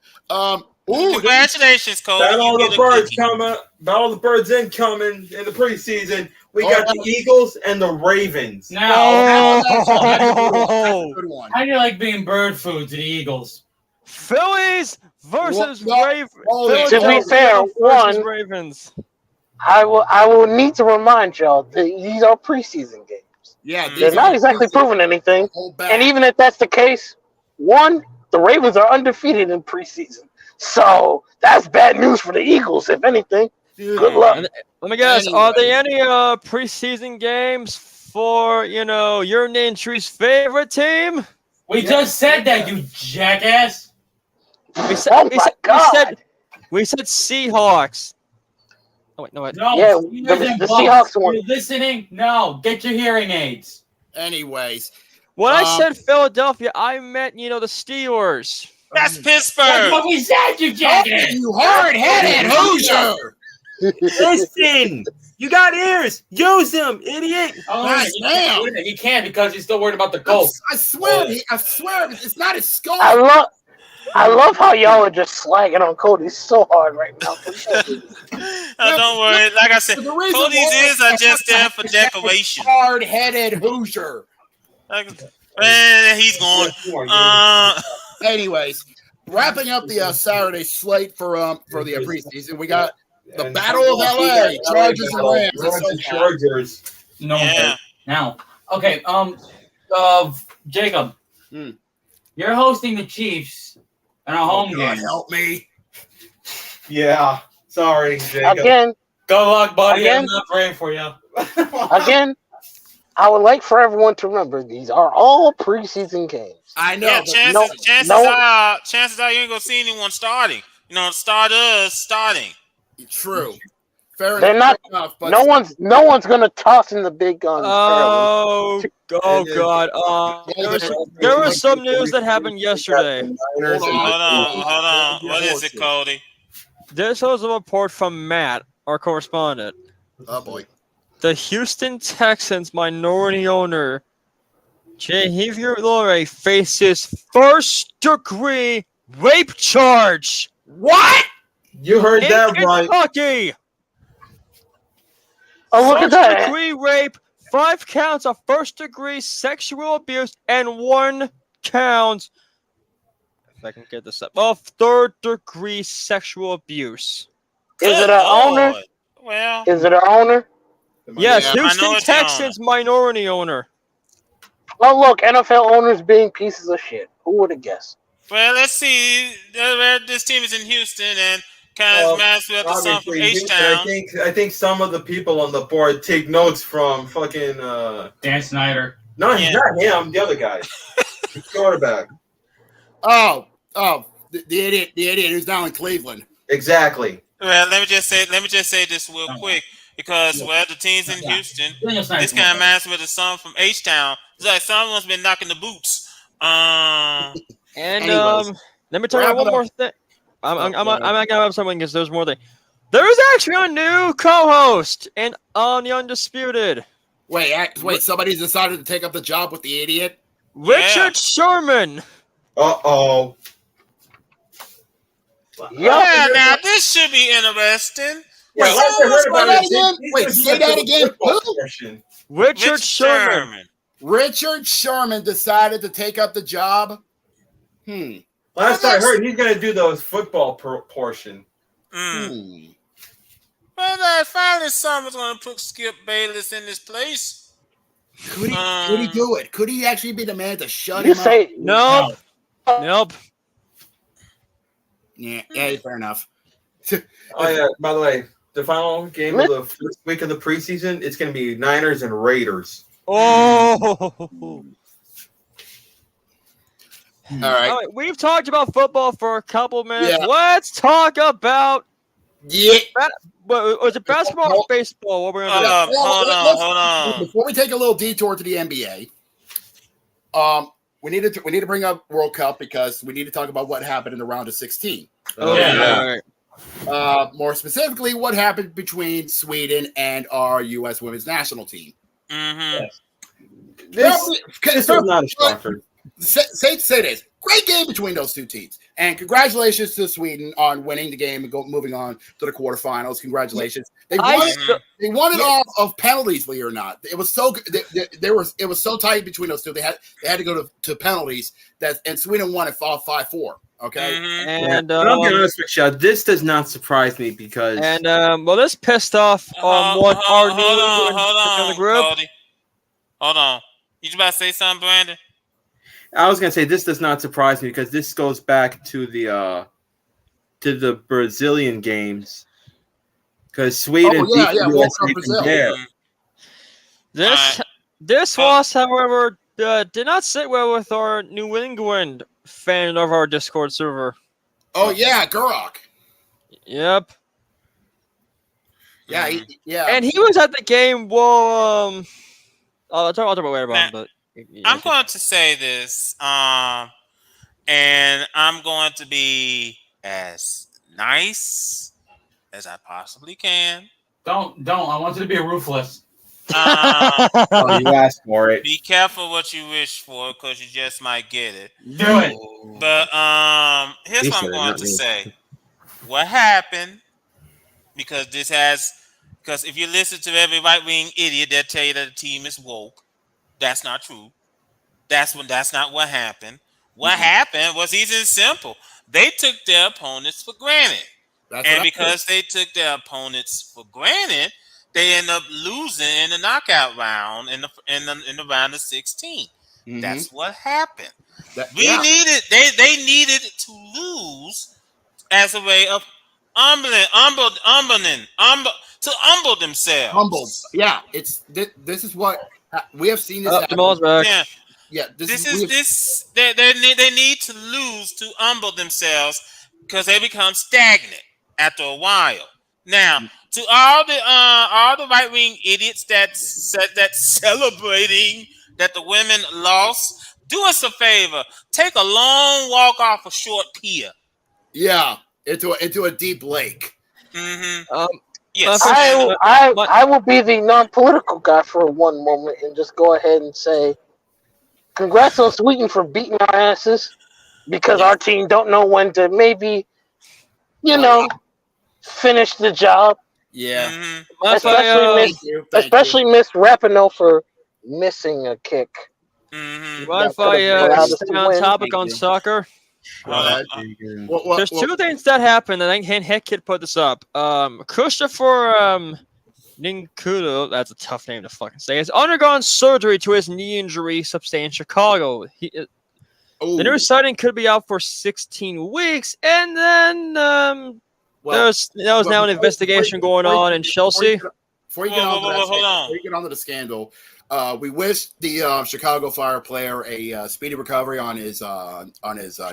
S5: Congratulations, Cole.
S8: Battle of the Birds coming. Battle of the Birds incoming in the preseason. We got the Eagles and the Ravens.
S6: Now,
S2: That's a good one.
S6: how do you like being bird food to the Eagles?
S3: Phillies versus Ravens.
S7: To be fair,
S3: Ravens.
S7: I will need to remind y'all that these are preseason games.
S2: Yeah,
S7: They're not exactly proving anything. And even if that's the case, the Ravens are undefeated in preseason. So that's bad news for the Eagles, if anything. Good luck.
S3: Let me guess, are there any preseason games for, your Nintry's favorite team?
S6: We just said that, you jackass.
S3: We said Seahawks. Oh, wait, no, wait.
S6: No,
S7: Yeah, the Seahawks won.
S6: You listening? No, get your hearing aids.
S2: Anyways.
S3: When I said Philadelphia, I meant, the Steelers.
S5: That's Pittsburgh.
S6: That's what we said, you jackass.
S2: You hard-headed Hoosier.
S9: Listen, you got ears. Use them, idiot.
S6: Oh,
S2: Nice,
S6: he can't because he's still worried about the Colts.
S2: I swear, it's not his skull.
S7: I love how y'all are just slagging on Cody so hard right now.
S5: Don't worry. Like I said, Cody's ears are just there for decoration.
S2: Hard-headed Hoosier.
S5: He's gone.
S2: Anyways, wrapping up the Saturday slate for the preseason, we got the Battle of LA, Chargers and Rams.
S8: Chargers.
S6: No.
S5: Yeah.
S6: Now, okay. Jacob, you're hosting the Chiefs in a home game.
S2: Help me.
S8: Yeah. Sorry, Jacob.
S7: Again,
S6: Good luck, buddy.
S7: Again?
S6: I'm not praying for you.
S7: again, I would like for everyone to remember these are all preseason games.
S2: I know.
S5: Yeah,
S2: but
S5: chances are you ain't gonna see anyone starting. Starters starting.
S2: True. Fair
S7: They're not.
S2: enough, but
S7: No one's gonna toss in the big guns.
S3: Oh God! There was some news that happened yesterday.
S5: Hold on. What is it, Cody?
S3: This was a report from Matt, our correspondent.
S2: Oh boy.
S3: The Houston Texans minority owner Javier Lore faces first-degree rape charge.
S2: What?
S8: You heard
S3: In
S8: that right.
S3: Kentucky.
S7: Oh, look at that!
S3: First-degree rape, 5 counts of first-degree sexual abuse, and 1 count, if I can get this up, of third-degree sexual abuse.
S7: Is it an owner?
S5: Well,
S7: Is it an owner?
S3: Yes,
S5: Yeah,
S3: Houston
S5: minority
S3: Texans minority owner.
S7: Oh, look, NFL owners being pieces of shit. Who would have guessed?
S5: well, let's see. This team is in Houston and kind of reminds me of the song from H-Town.
S8: I think some of the people on the board take notes from fucking
S6: Dan Snyder.
S8: No, he's not him. The other guy, the quarterback.
S2: Oh, the idiot who's now in Cleveland.
S8: Exactly.
S5: Well, let me just say this real quick because the team's in Houston. This kind of reminds me of the song from H-Town. It's like someone's been knocking the boots.
S3: And
S2: Anyways,
S3: let me tell you one more thing. I'm not gonna have something because there's more thing. There is actually a new co-host and on the Undisputed.
S2: Wait, somebody's decided to take up the job with the idiot?
S3: Richard Sherman.
S8: Uh-oh.
S5: Yeah, now this should be interesting.
S8: Wait,
S2: say that again.
S3: Richard Sherman.
S2: Richard Sherman decided to take up the job.
S8: Last I heard, he's going to do those football portion.
S5: Well, finally someone's going to put Skip Bayless in his place.
S2: Could he do it? Could he actually be the man to shut
S7: You
S2: him
S7: say
S2: up?
S3: Nope.
S2: Yeah, fair enough.
S8: Oh, yeah, by the way, the final game of the first week of the preseason, it's going to be Niners and Raiders.
S3: Oh.
S2: All right.
S3: We've talked about football for a couple minutes.
S2: Yeah.
S3: Let's talk about was it basketball or baseball? What we're gonna do?
S5: Hold on.
S2: Before we take a little detour to the NBA, we need to bring up World Cup because we need to talk about what happened in the round of 16. More specifically, what happened between Sweden and our U.S. women's national team.
S5: Mm-hmm.
S8: This was not a shocker.
S2: Say this. Great game between those two teams. And congratulations to Sweden on winning the game and moving on to the quarterfinals. Congratulations. They won it off of penalties, believe it or not. It was so it was so tight between those two. They had to go to penalties and Sweden won it 5-4. Okay.
S3: And
S8: I'll be honest with you, this does not surprise me because
S3: this pissed off
S5: Hold
S3: in the group.
S5: Cody. Hold on. You about to say something, Brandon?
S8: I was gonna say this does not surprise me because this goes back to the Brazilian games because Sweden beat the USA there.
S3: This loss, however, did not sit well with our New England fan of our Discord server.
S2: Oh yeah, Gurok.
S3: Yep.
S2: Yeah,
S3: and he was at the game. Well, I'll talk about later about him, but.
S5: I'm going to say this, and I'm going to be as nice as I possibly can.
S6: Don't. I want you to be ruthless.
S8: You asked for it.
S5: Be careful what you wish for, because you just might get it.
S6: Do it.
S5: But here's what I'm going to say. What happened? Because if you listen to every right-wing idiot, they'll tell you that the team is woke. That's not true. That's not what happened. What happened was easy and simple. They took their opponents for granted. Because they took their opponents for granted, they end up losing in the knockout round in the round of 16. That's what happened. They needed to lose as a way of humble themselves.
S2: Humbled. Yeah, this is what we have seen this happen.
S5: They need to lose to humble themselves because they become stagnant after a while. Now, to all the right wing idiots that celebrating that the women lost, do us a favor. Take a long walk off a short pier.
S2: Yeah, into a deep lake.
S5: Mm-hmm. Yes.
S7: I will be the non-political guy for one moment and just go ahead and say, congrats on Sweden for beating our asses, because our team don't know when to maybe, finish the job.
S2: Yeah.
S5: Mm-hmm.
S7: Especially Miss Rapinoe for missing a kick.
S5: Mm-hmm.
S3: You mind if I stay on topic on soccer? There's two things that happened. I think Heck put this up. Christopher Ninkudo, that's a tough name to fucking say, has undergone surgery to his knee injury substance in Chicago. The new sighting could be out for 16 weeks, and then there's now an investigation going on in Chelsea.
S2: Before you get onto the scandal, we wish the Chicago Fire player a speedy recovery on his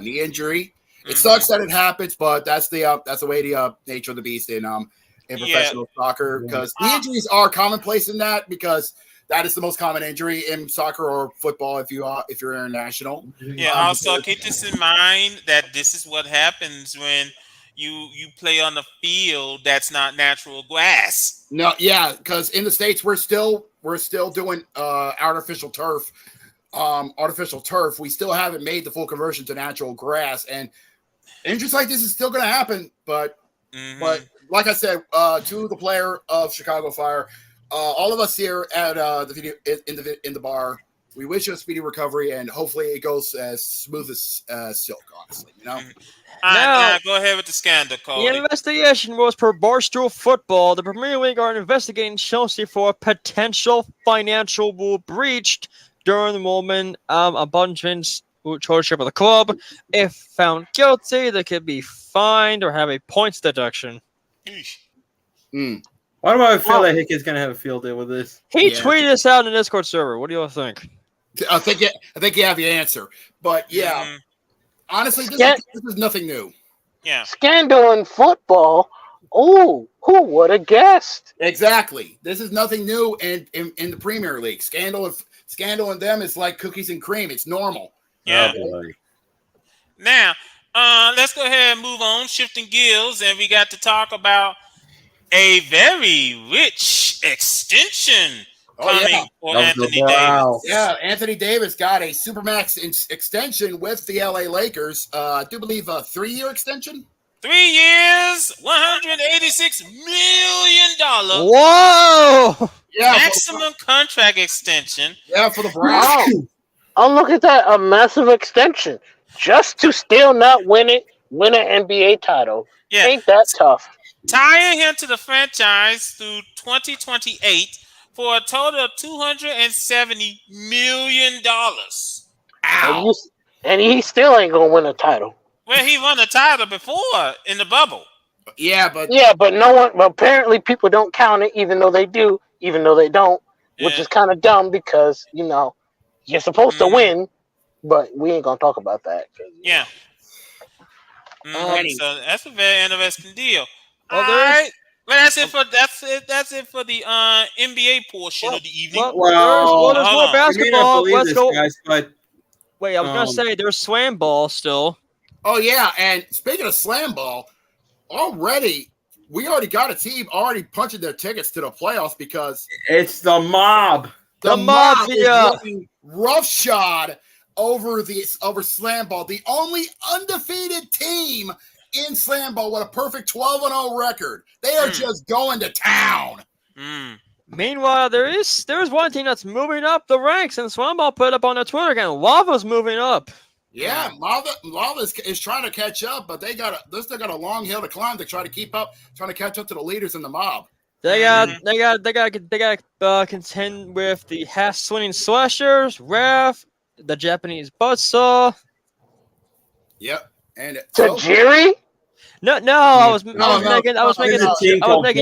S2: knee injury. It sucks that it happens, but that's the way the nature of the beast in professional soccer, because knee injuries are commonplace in that, because that is the most common injury in soccer or football if you're international.
S5: Yeah. Also, keep this in mind that this is what happens when you play on the field that's not natural grass.
S2: No, yeah, because in the States we're still doing artificial turf. We still haven't made the full conversion to natural grass, and injuries like this is still going to happen. But like I said, to the player of Chicago Fire, all of us here at the video in the bar, we wish you a speedy recovery, and hopefully it goes as smooth as silk. Honestly,
S5: Now, go ahead with the scandal, Cody.
S3: The investigation was per Barstool Football. The Premier League are investigating Chelsea for a potential financial rule breached during the moment abundance ownership of the club. If found guilty, they could be fined or have a points deduction.
S9: Why do I feel like Hick is going to have a field day with this?
S3: He tweeted this out in the Discord server. What do you all think?
S2: I think you have the answer, but honestly, this is nothing new.
S5: Yeah,
S7: scandal in football. Oh, who would have guessed?
S2: Exactly. This is nothing new in the Premier League. Scandal in them is like cookies and cream. It's normal.
S5: Yeah. Now, let's go ahead and move on, shifting gears, and we got to talk about a very rich extension coming for Anthony Davis.
S2: Yeah, Anthony Davis got a Supermax extension with the LA Lakers. I do believe a 3-year extension.
S5: 3 years, $186 million.
S3: Whoa!
S2: Yeah,
S5: maximum contract extension.
S2: Yeah, for the Browns.
S7: Oh, look at that. A massive extension. Just to still not win an NBA title.
S5: Yeah.
S7: Ain't that tough?
S5: Tying him to the franchise through 2028 for a total of $270 million.
S2: Ow.
S7: And he still ain't going to win a title.
S5: Well, he won a title before in the bubble.
S2: Yeah, but
S7: no one. But apparently, people don't count it, even though they do, even though they don't, which is kind of dumb because you're supposed to win, but we ain't gonna talk about that.
S5: Yeah. So that's a very interesting deal.
S3: Well,
S5: all right. Well, that's it for the NBA portion of the evening.
S3: There's more basketball. Let's go.
S9: But
S3: wait, I was gonna say there's slam ball still.
S2: Oh yeah, and speaking of slam ball, we already got a team already punching their tickets to the playoffs because
S9: it's the mob.
S2: The mob is looking roughshod over slam ball. The only undefeated team in slam ball with a perfect 12-0 record. They are just going to town.
S3: Meanwhile, there's one team that's moving up the ranks, and slam ball put up on their Twitter account. Lava's moving up.
S2: Yeah, Lava is trying to catch up, but they still got a long hill to climb to try to keep up, trying to catch up to the leaders in the mob.
S3: They got contend with the half swinging slashers, Raf, the Japanese buzzsaw.
S2: Yep, and
S7: Tajiri.
S3: No, I was making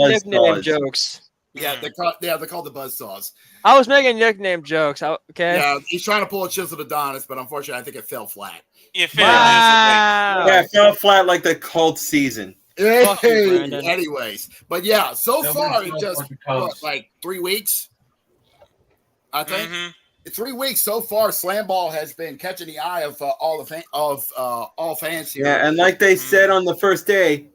S3: nickname jokes.
S2: Yeah, they're called the buzzsaws.
S3: I was making nickname jokes. Okay.
S2: Yeah, he's trying to pull a Chisel Adonis, but unfortunately, I think it fell flat.
S5: It fell.
S9: Yeah, it fell flat like the Colts season.
S3: Fuck you,
S2: Hey,
S3: Brandon.
S2: anyways, but yeah, so
S6: That
S2: far
S6: went
S2: it's just
S6: for the Cubs.
S2: like 3 weeks. I think
S5: Mhm.
S2: 3 weeks so far. Slam ball has been catching the eye of all fans here.
S8: Yeah, and like they said on the first day,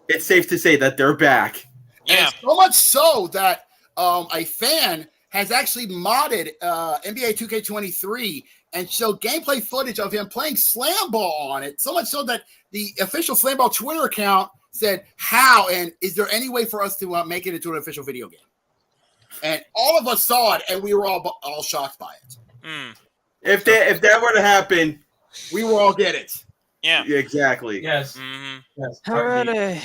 S8: it's safe to say that they're back.
S5: Yeah.
S2: And so much so that a fan has actually modded NBA 2K23 and showed gameplay footage of him playing slam ball on it. So much so that the official slam ball Twitter account said, "How and is there any way for us to make it into an official video game?" And all of us saw it, and we were all shocked by it.
S5: Mm.
S8: If that were to happen,
S2: we will all get it.
S5: Yeah.
S8: Exactly.
S6: Yes.
S5: Mm-hmm.
S6: Yes.
S3: Alrighty.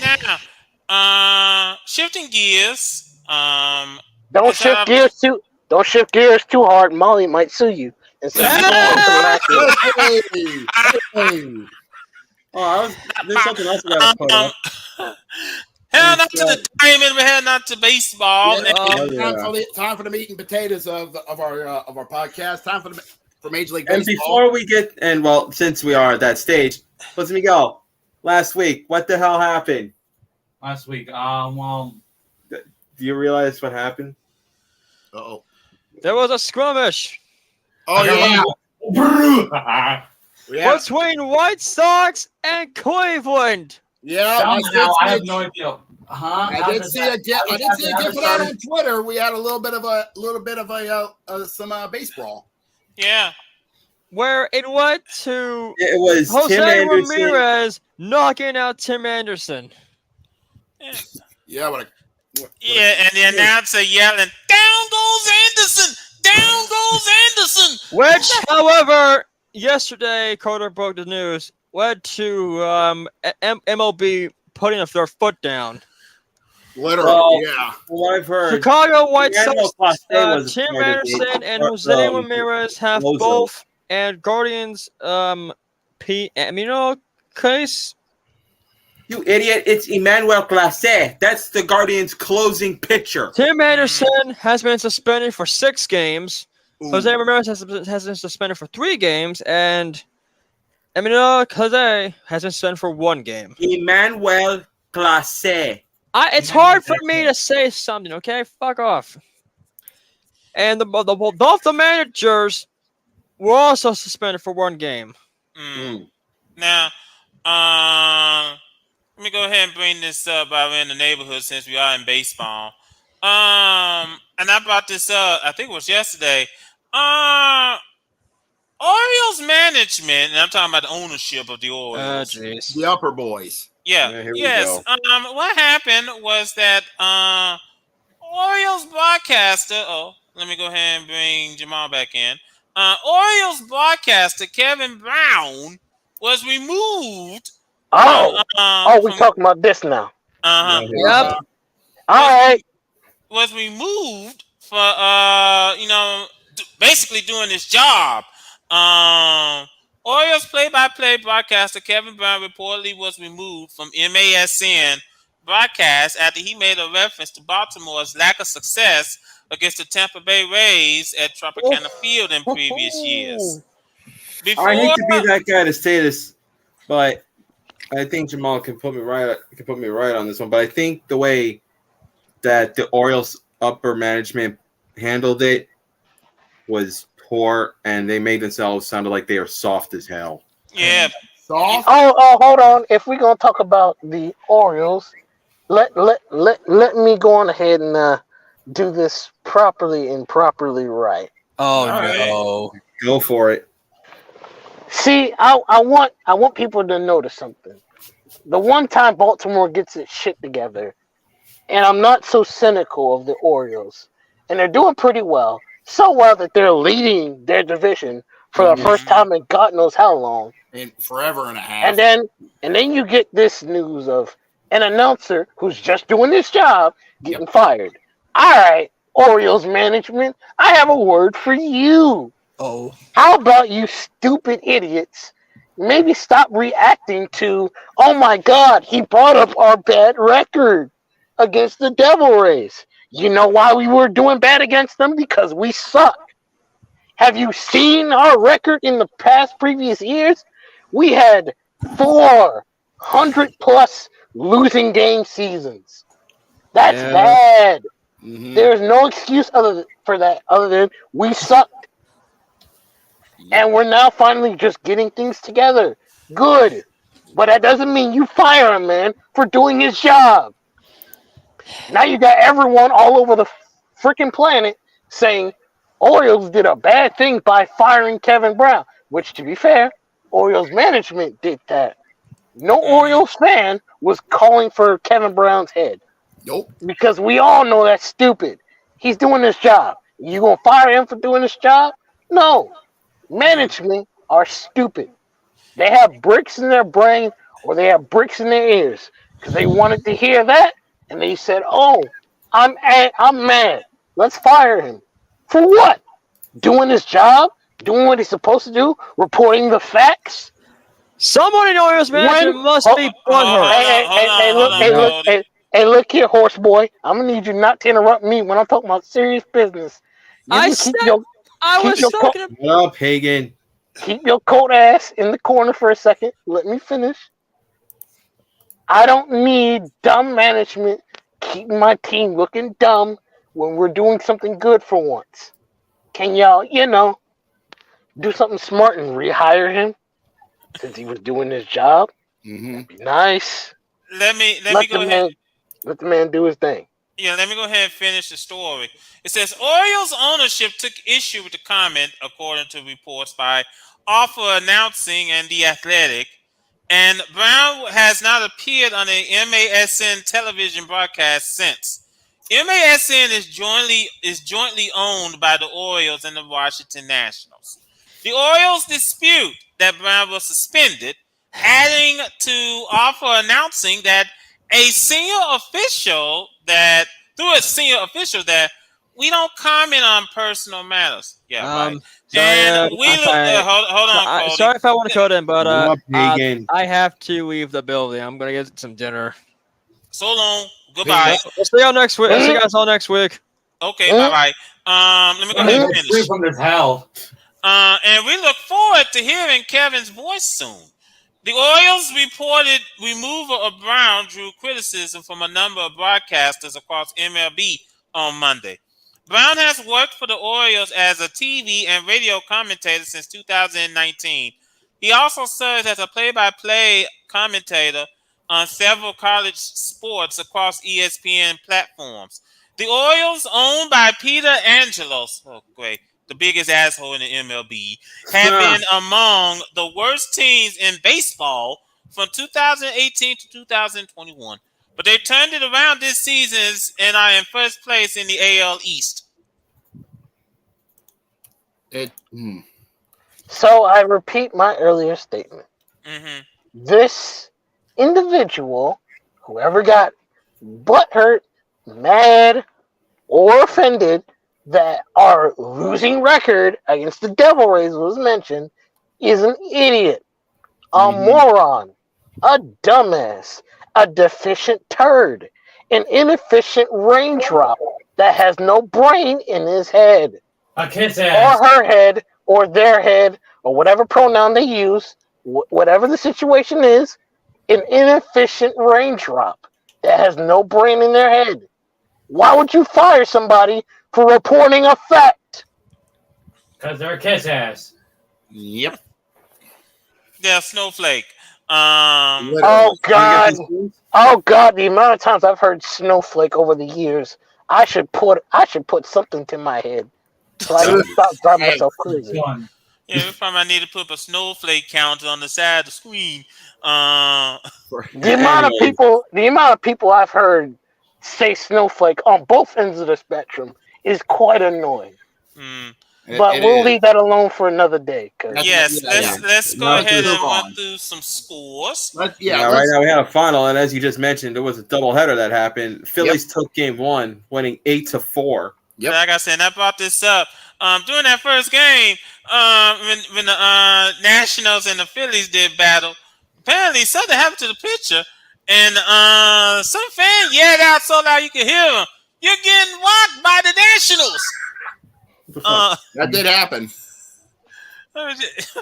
S5: Now, shifting gears.
S7: Don't shift gears too hard. Molly might sue you. And so you don't want
S2: Hey.
S8: There's something else I gotta put up.
S5: Heading up to the diamond, we're heading up to baseball.
S2: Time for the meat and potatoes of our podcast. Time for Major League Baseball.
S8: And before we get since we are at that stage, let's Miguel. Last week, what the hell happened?
S6: Last week,
S8: do you realize what happened?
S2: Uh-oh.
S3: There was a skirmish.
S2: Oh yeah.
S3: Between White Sox and Cleveland.
S2: Yeah,
S6: somehow I have no idea.
S2: I did see a GIF put out on Twitter. We had a little bit of some baseball.
S5: Yeah.
S3: Where it went to
S8: Tim
S3: Jose
S8: Anderson.
S3: Ramirez knocking out Tim Anderson.
S2: Yeah,
S5: and the announcer yelling, "Down goes Anderson! Down goes Anderson!"
S3: Which, however, yesterday Carter broke the news led to MLB putting their foot down.
S2: Literally, yeah.
S8: What I've heard,
S3: Chicago White Sox,
S8: was
S3: Tim
S8: part of
S3: Anderson
S8: the-
S3: and Jose Ramirez have
S8: Lozo.
S3: both, and Guardians Amino case.
S8: You idiot! It's Emmanuel Clase. That's the Guardians' closing pitcher.
S3: Tim Anderson has been suspended for 6 games.
S2: Ooh.
S3: Jose Ramirez has been suspended for 3 games, and Emilio Jose has been suspended for 1 game.
S8: Emmanuel Clase.
S3: It's hard for me to say something, okay? Fuck off. And both the managers were also suspended for 1 game.
S5: Now, let me go ahead and bring this up while we're in the neighborhood since we are in baseball. And I brought this up, I think it was yesterday. Orioles management, and I'm talking about the ownership of the Orioles.
S2: The upper boys.
S5: Yeah.
S8: Here we
S5: Yes.
S8: go.
S5: What happened was that Orioles broadcaster. Oh, let me go ahead and bring Jamal back in. Orioles broadcaster Kevin Brown was removed.
S7: we talking about this now.
S3: Yep.
S7: All right.
S5: Was removed for basically doing his job. Orioles play-by-play broadcaster Kevin Brown reportedly was removed from MASN broadcast after he made a reference to Baltimore's lack of success against the Tampa Bay Rays at Tropicana Field in previous years.
S8: I hate to be that guy to say this, but I think Jamal can put me right. On this one. But I think the way that the Orioles upper management handled it was poor, and they made themselves sound like they are soft as hell.
S5: Yeah.
S2: Soft?
S7: Oh, hold on. If we're gonna talk about the Orioles, let me go on ahead and do this properly right.
S3: Oh
S5: no.
S8: Go for it.
S7: See, I want people to notice something. The one time Baltimore gets its shit together, and I'm not so cynical of the Orioles, and they're doing pretty well. So well that they're leading their division for the first time in God knows how long.
S2: In forever and a half.
S7: And then you get this news of an announcer who's just doing his job getting fired. All right, Orioles management, I have a word for you.
S3: Oh.
S7: How about you stupid idiots maybe stop reacting to, oh my God, he brought up our bad record against the Devil Rays. You know why we were doing bad against them? Because we suck. Have you seen our record in the previous years? We had 400 plus losing game seasons. That's
S8: Yeah.
S7: bad.
S2: Mhm.
S7: There's no excuse for that other than we sucked. And we're now finally just getting things together. Good. But that doesn't mean you fire a man for doing his job. Now you got everyone all over the freaking planet saying Orioles did a bad thing by firing Kevin Brown, which, to be fair, Orioles management did that. No Orioles fan was calling for Kevin Brown's head
S2: Nope.
S7: because we all know that's stupid. He's doing his job. You gonna fire him for doing his job? No. Management are stupid. They have bricks in their brain or they have bricks in their ears because they wanted to hear that and they said, "Oh, I'm mad. Let's fire him." For what? Doing his job? Doing what he's supposed to do? Reporting the facts?
S3: Someone in Orioles management must be butthurt.
S7: Hey, look here, horse boy. I'm gonna need you not to interrupt me when I'm talking about serious business. You
S3: I
S7: can
S3: said
S7: keep your
S3: I
S7: keep
S3: was
S7: your
S3: talking about.
S8: What up, Hagen?
S7: keep your coat ass in the corner for a second. Let me finish. I don't need dumb management keeping my team looking dumb when we're doing something good for once. Can y'all, do something smart and rehire him since he was doing his job?
S2: Mm-hmm.
S7: Be nice.
S5: Let me go ahead.
S7: Let the man do his thing.
S5: Yeah, let me go ahead and finish the story. It says Orioles ownership took issue with the comment, according to reports by Offer Announcing and The Athletic. And Brown has not appeared on the MASN television broadcast since. MASN is jointly owned by the Orioles and the Washington Nationals. The Orioles dispute that Brown was suspended, adding to Offer Announcing that through a senior official that we don't comment on personal matters. Yeah, right. And hold on, Cody.
S3: Sorry if I want to cut in, but
S8: What up, Hagen?
S3: I have to leave the building. I'm gonna get some dinner.
S5: So long. Goodbye.
S3: We'll see y'all next week. I'll see you guys all next week.
S5: Okay, bye bye. Let me go ahead and
S6: Free
S5: finish.
S6: from this hell.
S5: And we look forward to hearing Kevin's voice soon. The Orioles reported removal of Brown drew criticism from a number of broadcasters across MLB on Monday. Brown has worked for the Orioles as a TV and radio commentator since 2019. He also serves as a play-by-play commentator on several college sports across ESPN platforms. The Orioles, owned by Peter Angelos, the biggest asshole in the MLB, have been among the worst teams in baseball from 2018 to 2021. But they turned it around this season and are in first place in the AL East.
S7: So I repeat my earlier statement.
S5: Mm-hmm.
S7: This individual, whoever got butthurt, mad, or offended that our losing record against the Devil Rays was mentioned, is an idiot, a moron, a dumbass, a deficient turd, an inefficient raindrop that has no brain in his head.
S6: A kiss ass.
S7: Or her head, or their head, or whatever pronoun they use, whatever the situation is, an inefficient raindrop that has no brain in their head. Why would you fire somebody for reporting a fact?
S6: Because they're a kiss ass.
S2: Yep.
S5: They're a snowflake.
S7: Oh God! Oh God! The amount of times I've heard snowflake over the years, I should put something to my head so I can stop driving myself crazy.
S5: Yeah, we probably need to put a snowflake counter on the side of the screen.
S7: The amount of people I've heard say snowflake on both ends of the spectrum is quite annoying. But we'll leave that alone for another day.
S5: Yes, let's go ahead and run through some scores.
S8: Right now we had a final, and as you just mentioned, there was a doubleheader that happened. Phillies took game one, winning 8-4.
S5: Yep. Like I said, I brought this up during that first game when the Nationals and the Phillies did battle. Apparently, something happened to the pitcher, and some fan yelled out so loud you could hear him. You're getting walked by the Nationals.
S2: That did happen.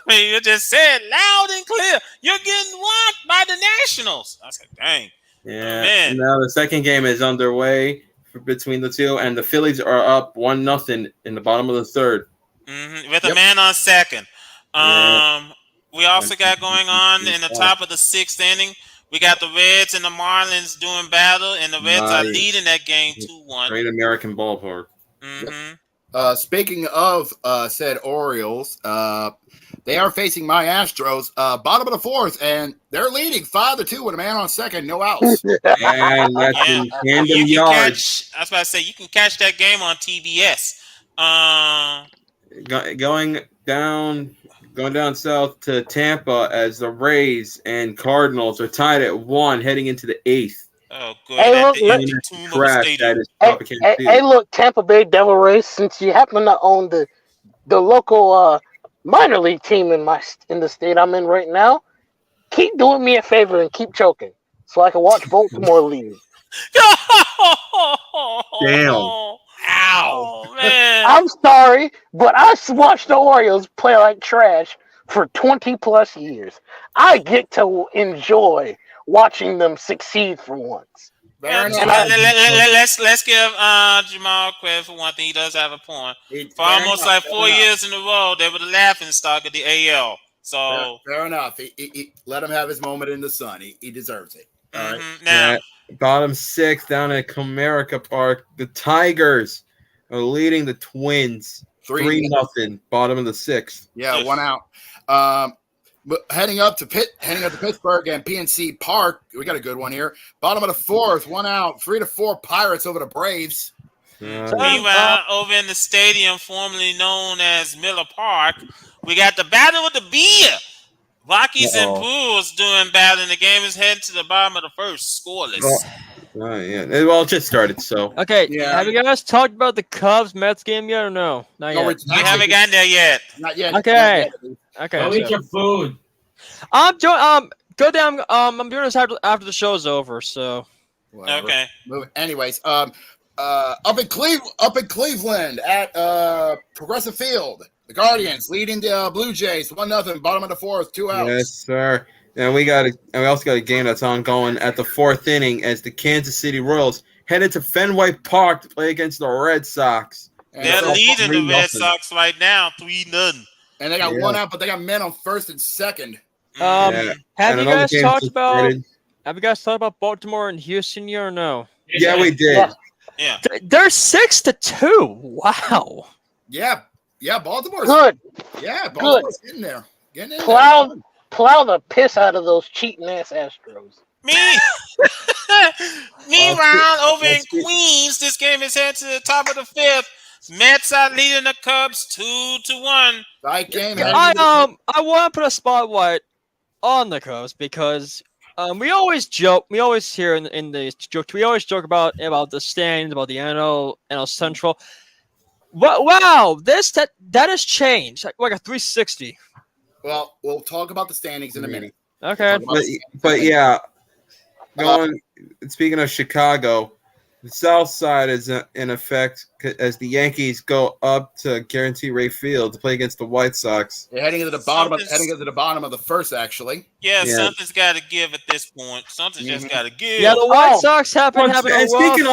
S5: You just said loud and clear. You're getting walked by the Nationals. I said, dang.
S8: Yeah.
S5: man.
S8: Now the second game is underway between the two, and the Phillies are up 1-0 in the bottom of the third.
S5: With a man on second.
S8: Yeah.
S5: We also got going on in the top of the sixth inning. We got the Reds and the Marlins doing battle, and the Reds are
S8: Nice.
S5: leading that game 2-1.
S8: Great American ballpark.
S2: Speaking of said Orioles, they are facing my Astros, bottom of the fourth, and they're leading 5-2 with a man on second, no outs.
S8: And that's in tandem
S5: You can
S8: yards.
S5: catch. I was about to say you can catch that game on TBS.
S8: Going down south to Tampa as the Rays and Cardinals are tied at 1 heading into the 8th.
S5: Oh, good.
S7: Hey, look,
S8: Crash, that is
S7: Hey, look, Tampa Bay Devil Rays. Since you happen to own the local minor league team in the state I'm in right now, keep doing me a favor and keep choking so I can watch Baltimore leave.
S8: Damn.
S5: Ow, man.
S7: I'm sorry, but I watched the Orioles play like trash for 20 plus years. I get to enjoy watching them succeed for once.
S5: Let's give Jamal credit for one thing. He does have a point. For almost like 4 years in a row, they were the laughing stock of the AL. So
S2: fair enough. He let him have his moment in the sun. He deserves it. All right.
S5: Now,
S8: bottom 6 down at Comerica Park. The Tigers are leading the Twins 3-0. Bottom of the 6th.
S2: Yeah, 1 out. But heading up to Pittsburgh and PNC Park, we got a good one here. Bottom of the 4th, 1 out. 3-4 Pirates over the Braves.
S5: Meanwhile, over in the stadium formerly known as Miller Park, we got the battle of the beer. Rockies and Brewers doing battle, and the game is heading to the bottom of the first, scoreless.
S8: Yeah. Well, it just started, so.
S3: Okay, have you guys talked about the Cubs-Mets game yet or no? Not yet.
S5: We haven't gotten there yet.
S2: Not yet.
S3: Okay.
S6: Go eat your food.
S3: I'm doing I'm doing this after the show's over, so.
S2: Whatever.
S5: Okay.
S2: Anyways, up in Cleveland at Progressive Field, the Guardians leading the Blue Jays 1-0, bottom of the 4th, 2 outs.
S8: Yes, sir. And we also got a game that's ongoing at the 4th inning as the Kansas City Royals headed to Fenway Park to play against the Red Sox.
S5: They're leading the Red Sox right now, 3-0.
S2: And they got 1 out, but they got men on first and second.
S3: Have you guys talked about Baltimore and Houston yet or no?
S8: Yeah, we did.
S5: Yeah.
S3: They're 6-2. Wow.
S2: Yeah, Baltimore's
S7: good.
S2: Yeah, Baltimore's getting there. Getting in
S7: Plow the piss out of those cheating ass Astros.
S5: Meanwhile, over in Queens, this game is headed to the top of the 5th. Mets are leading the Cubs 2-1.
S2: Right game.
S3: I want to put a spotlight on the Cubs because we always joke. We always hear in the joke. We always joke about the standings, about the NL Central. But wow, that has changed like a 360.
S2: Well, we'll talk about the standings in a minute.
S3: Okay.
S8: But yeah, speaking of Chicago, the South Side is in effect as the Yankees go up to Guarantee Rate Field to play against the White Sox.
S2: They're heading into the bottom of the first, actually.
S5: Yeah, something's got to give at this point. Something's just got to give.
S3: Yeah, the White Sox happen having a
S8: Speaking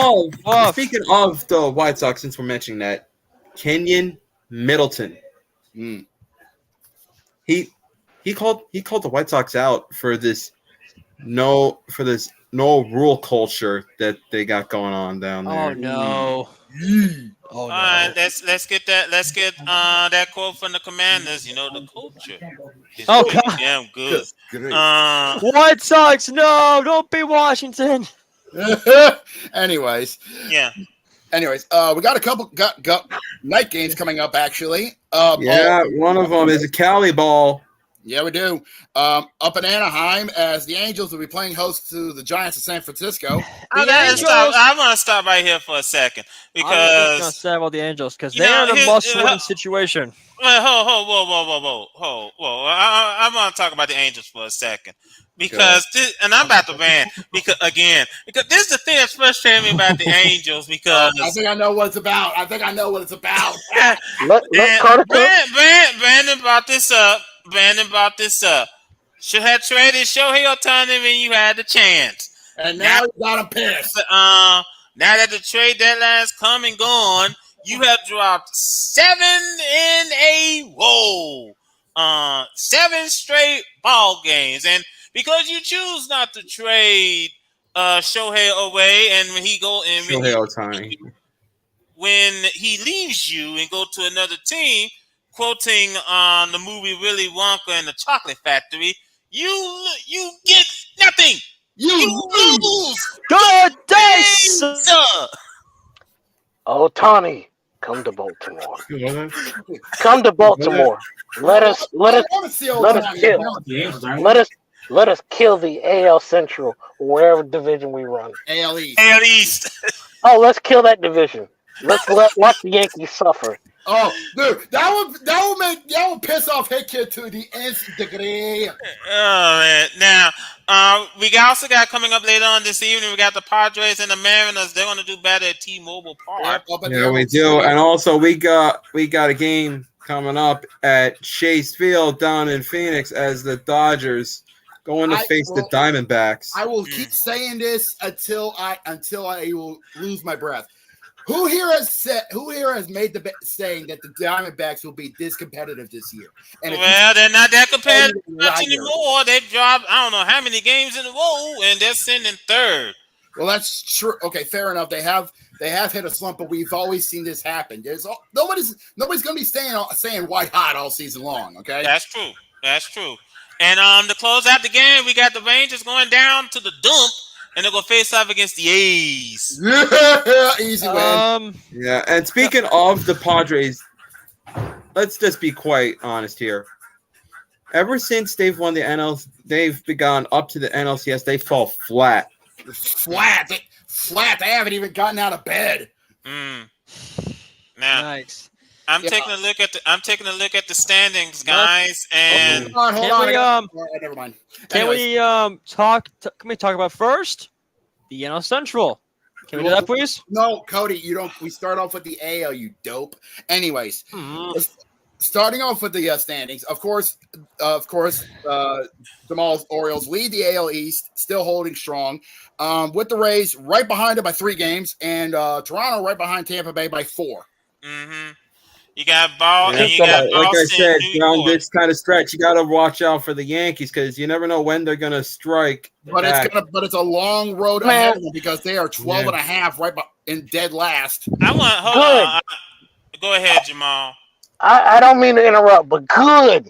S8: of the White Sox, since we're mentioning that, Kenyon Middleton. He called the White Sox out for this no rule culture that they got going on down there.
S3: Oh no.
S5: All right, let's get that quote from the Commanders. You know, the culture is really damn good.
S3: White Sox, no, don't be Washington.
S2: Anyways,
S5: we
S2: got a couple night games coming up. Actually,
S8: one of them is a Cali ball.
S2: Yeah, we do. Up in Anaheim, as the Angels will be playing host to the Giants of San Francisco.
S5: I'm going to stop right here for a second because
S3: I'm going to say about the Angels because they are the must-win situation.
S5: Whoa! I'm going to talk about the Angels for a second because and I'm about to rant because this is the thing that's frustrating me about the Angels because
S2: I think I know what it's about.
S5: Brandon brought this up. Should have traded Shohei Ohtani when you had the chance.
S2: And now you got him pissed.
S5: Now that the trade deadline's come and gone, you have dropped 7 in a row. 7 straight ball games. And because you choose not to trade Shohei away, and when he go and when he leaves you and go to another team, quoting the movie Willy Wonka and the Chocolate Factory, you get nothing. You lose.
S3: Good day, sir.
S7: Otani, come to Baltimore. Come to Baltimore. Let us kill the AL Central, wherever division we run.
S2: AL East.
S5: AL East.
S7: Oh, let's kill that division. Watch the Yankees suffer.
S2: Oh, dude, that will piss off Hit Kid to the nth degree.
S5: Oh man! Now, we also got coming up later on this evening. We got the Padres and the Mariners. They're going to do better at T-Mobile Park.
S8: Yeah, we do, and also we got a game coming up at Chase Field down in Phoenix as the Dodgers going to face the Diamondbacks.
S2: I will keep saying this until I will lose my breath. Who here has made the saying that the Diamondbacks will be this competitive this year? And
S5: they're not that competitive much anymore. They've dropped I don't know how many games in a row, and they're sitting in third.
S2: Well, that's true. Okay, fair enough. They have hit a slump, but we've always seen this happen. Nobody's going to be saying white hot all season long. Okay,
S5: that's true. And to close out the game, we got the Rangers going down to the dump. And they're going to face off against the A's.
S2: Easy win.
S8: Yeah, and speaking of the Padres, let's just be quite honest here. Ever since they've won the they've gone up to the NLCS, they fall flat.
S2: Flat. They haven't even gotten out of bed.
S5: Now,
S3: nice.
S5: I'm taking a look at the standings, guys, and
S2: hold on. Never mind.
S3: Can we talk about first the NL Central? Can we do that, please?
S2: No, Cody, you don't. We start off with the AL, you dope. Anyways, starting off with the standings, of course, Jamal's Orioles lead the AL East, still holding strong. With the Rays right behind it by 3 games, and Toronto right behind Tampa Bay by 4.
S5: Mm-hmm. You got ball, and you got
S8: like I said,
S5: down
S8: this kind of stretch, you got to watch out for the Yankees because you never know when they're going to strike.
S2: But it's a long road ahead of them because they are 12 and a half right in dead last.
S5: Hold on. Go ahead, Jamal.
S7: I don't mean to interrupt, but good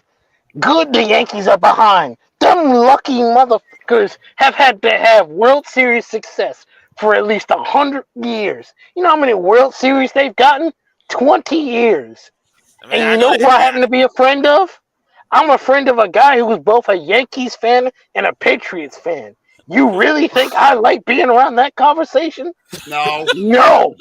S7: the Yankees are behind. Them lucky motherfuckers have had to have World Series success for at least 100 years. You know how many World Series they've gotten? 20 years. And you know who I happen to be a friend of? I'm a friend of a guy who was both a Yankees fan and a Patriots fan. You really think I like being around that conversation?
S2: No.
S7: No.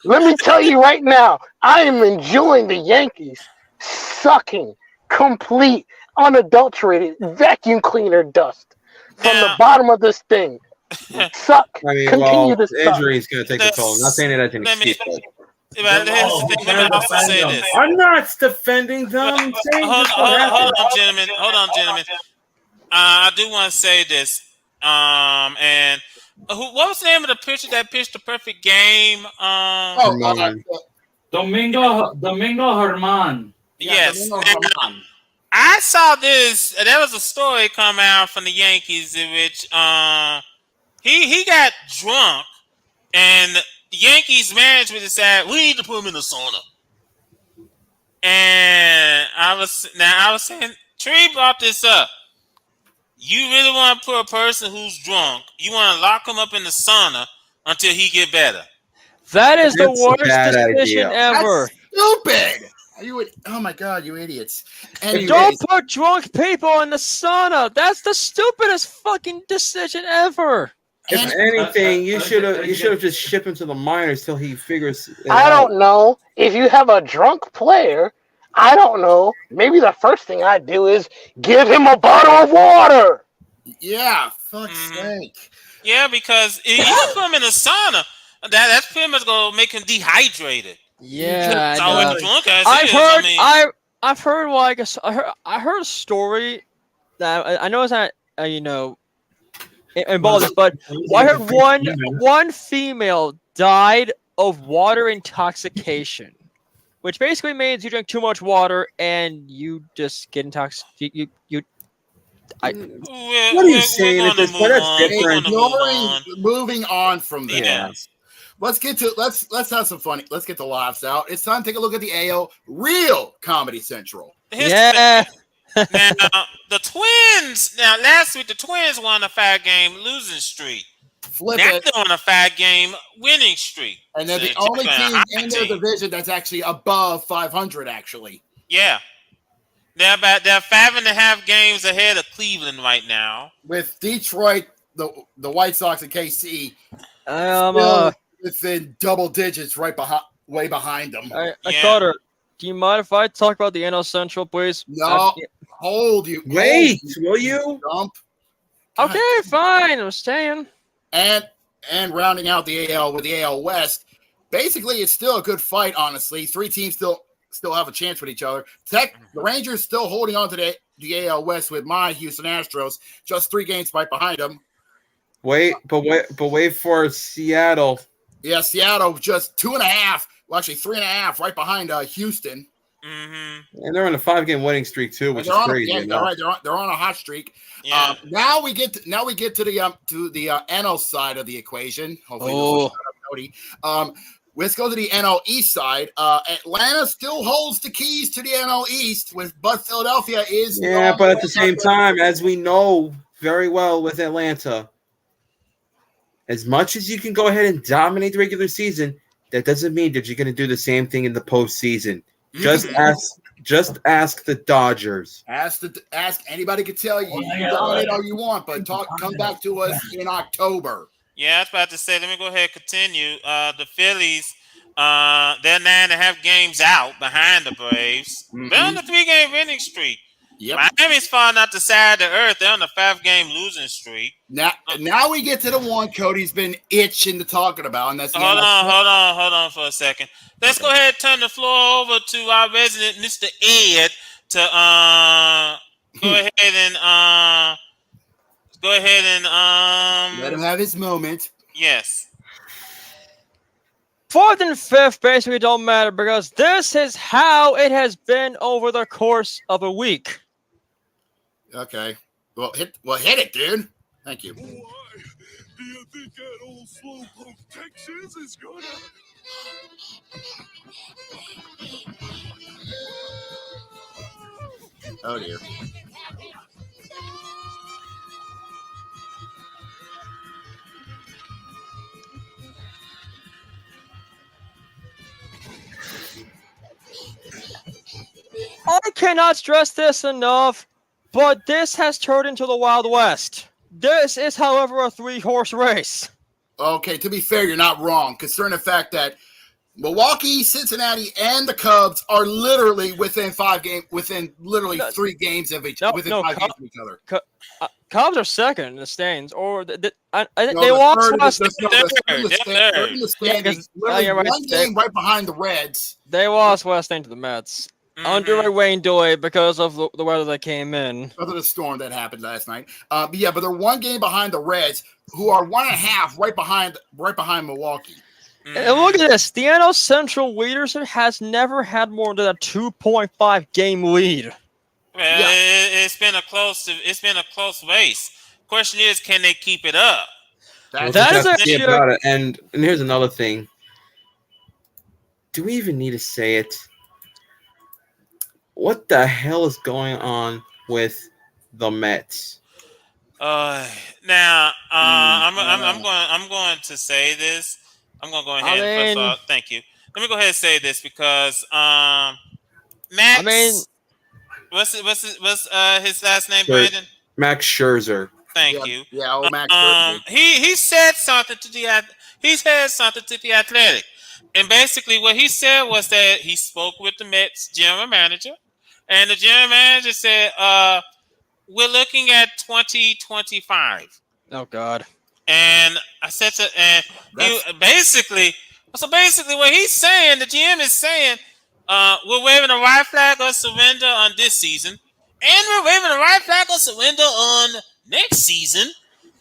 S7: Let me tell you right now, I am enjoying the Yankees sucking complete, unadulterated vacuum cleaner dust from the bottom of this thing. Suck. Continue to suck.
S8: Injury is going to take a toll. I'm not saying it as an excuse.
S4: I'm not defending them.
S5: Hold on, gentlemen. I do want to say this. And what was the name of the pitcher that pitched the perfect game?
S6: Domingo Germán.
S5: Yes. I saw this. There was a story come out from the Yankees in which he got drunk and the Yankees management decided we need to put him in the sauna. And I was saying, Tree brought this up. You really want to put a person who's drunk, you want to lock him up in the sauna until he get better.
S3: That is the worst decision ever.
S2: That's stupid. Oh my God, you idiots. Anyways.
S3: Don't put drunk people in the sauna. That's the stupidest fucking decision ever.
S8: If anything, you should have just shipped him to the minors till he figures it out.
S7: I don't know. If you have a drunk player, I don't know. Maybe the first thing I do is give him a bottle of water.
S2: Yeah, fuck's sake.
S5: Yeah, because if you put him in a sauna, that's pretty much gonna make him dehydrated.
S3: Yeah,
S5: it's always drunk as
S3: I've heard. Well, I guess I heard a story that I know it's not. in Baltimore. But I heard one female died of water intoxication, which basically means you drink too much water and you just get intoxicated.
S5: We're,
S8: What are you
S5: we're
S8: saying at
S5: gonna
S8: this
S5: move
S8: point? That's
S5: on. We're
S8: different.
S5: gonna move on.
S2: Moving on from that.
S5: Yeah.
S2: Let's have some fun. Let's get the laughs out. It's time to take a look at the AL Real Comedy Central.
S5: Here's
S3: Yeah.
S5: Now the Twins. Now last week the Twins won a 5-game losing streak.
S2: Flip
S5: Now
S2: it.
S5: they're on a 5-game winning streak.
S2: And they're
S5: So
S2: the only
S5: just a
S2: team
S5: high
S2: in their
S5: team.
S2: division that's actually above 500, actually.
S5: Yeah. They're 5.5 games ahead of Cleveland right now.
S2: With Detroit, the White Sox, and KC
S3: I
S2: within double digits way behind them.
S5: Yeah.
S3: Carter, do you mind if I talk about the NL Central, please?
S2: No, hold you.
S8: Wait, will you?
S2: Dump.
S3: Okay, fine. I'm staying.
S2: And rounding out the AL with the AL West, basically it's still a good fight, honestly. Three teams still have a chance with each other. The Rangers still holding on to the AL West with my Houston Astros, just 3 games right behind them.
S8: Wait for Seattle.
S2: Yeah, Seattle just 2.5, well actually 3.5 right behind Houston.
S5: Mm-hmm.
S8: And they're on a 5-game winning streak too, which is crazy.
S2: Yeah, they're on a hot streak.
S5: Yeah.
S2: Now we get to the NL side of the equation. Hopefully, shut up, Cody. Let's go to the NL East side. Atlanta still holds the keys to the NL East, but Philadelphia is.
S8: Yeah, but at the same time, as we know very well with Atlanta, as much as you can go ahead and dominate the regular season, that doesn't mean that you're going to do the same thing in the postseason. Just ask the Dodgers.
S2: Ask anybody could tell you. You can dominate all you want, but come back to us in October.
S5: Yeah, I was about to say, let me go ahead and continue. The Phillies, they're 9.5 games out behind the Braves.
S2: Mm-hmm.
S5: They're on the 3-game winning streak.
S2: Yep.
S5: Miami's falling out the side of the earth. They're on the 5-game losing streak.
S2: Now we get to the one Cody's been itching to talking about, and that's
S5: Hold on for a second. Let's go ahead and turn the floor over to our resident Mr. Ed to go ahead and
S2: let him have his moment.
S5: Yes.
S3: 4th and 5th basically don't matter because this is how it has been over the course of a week.
S2: Okay. Well, hit it, dude. Thank you.
S10: Do you think that old slowpoke Texas is gonna?
S2: Oh dear.
S3: I cannot stress this enough, but this has turned into the Wild West. This is, however, a 3-horse race.
S2: Okay, to be fair, you're not wrong, considering the fact that Milwaukee, Cincinnati, and the Cubs are literally within 3 games of each other.
S3: Cubs are second in the standings, or I think
S2: No,
S3: they
S2: the
S3: lost
S2: third-
S3: last.
S2: they're in the standings, literally
S3: you're right.
S2: one game right behind the Reds.
S3: They lost last night to the Mets under a rain delay because of the weather that came in.
S2: Because of the storm that happened last night. But they're 1 game behind the Reds, who are 1.5 right behind Milwaukee.
S3: And look at this: the NL Central leadership has never had more than a 2.5 game lead.
S5: Well, it's been a close race. Question is, can they keep it up?
S3: That is actually
S8: about it. And here's another thing. Do we even need to say it? What the hell is going on with the Mets?
S5: Now, I'm going to say this. I'm going to go ahead. First of all, thank you. Let me go ahead and say this because Max. What's his last name, Brandon?
S8: Max Scherzer.
S5: Thank you.
S2: Yeah, Max Scherzer.
S5: He said something to the Athletic, and basically what he said was that he spoke with the Mets general manager, and the general manager said, "We're looking at 2025."
S3: Oh God.
S5: And I said basically what he's saying, the GM is saying, we're waving a white flag of surrender on this season, and we're waving a white flag of surrender on next season.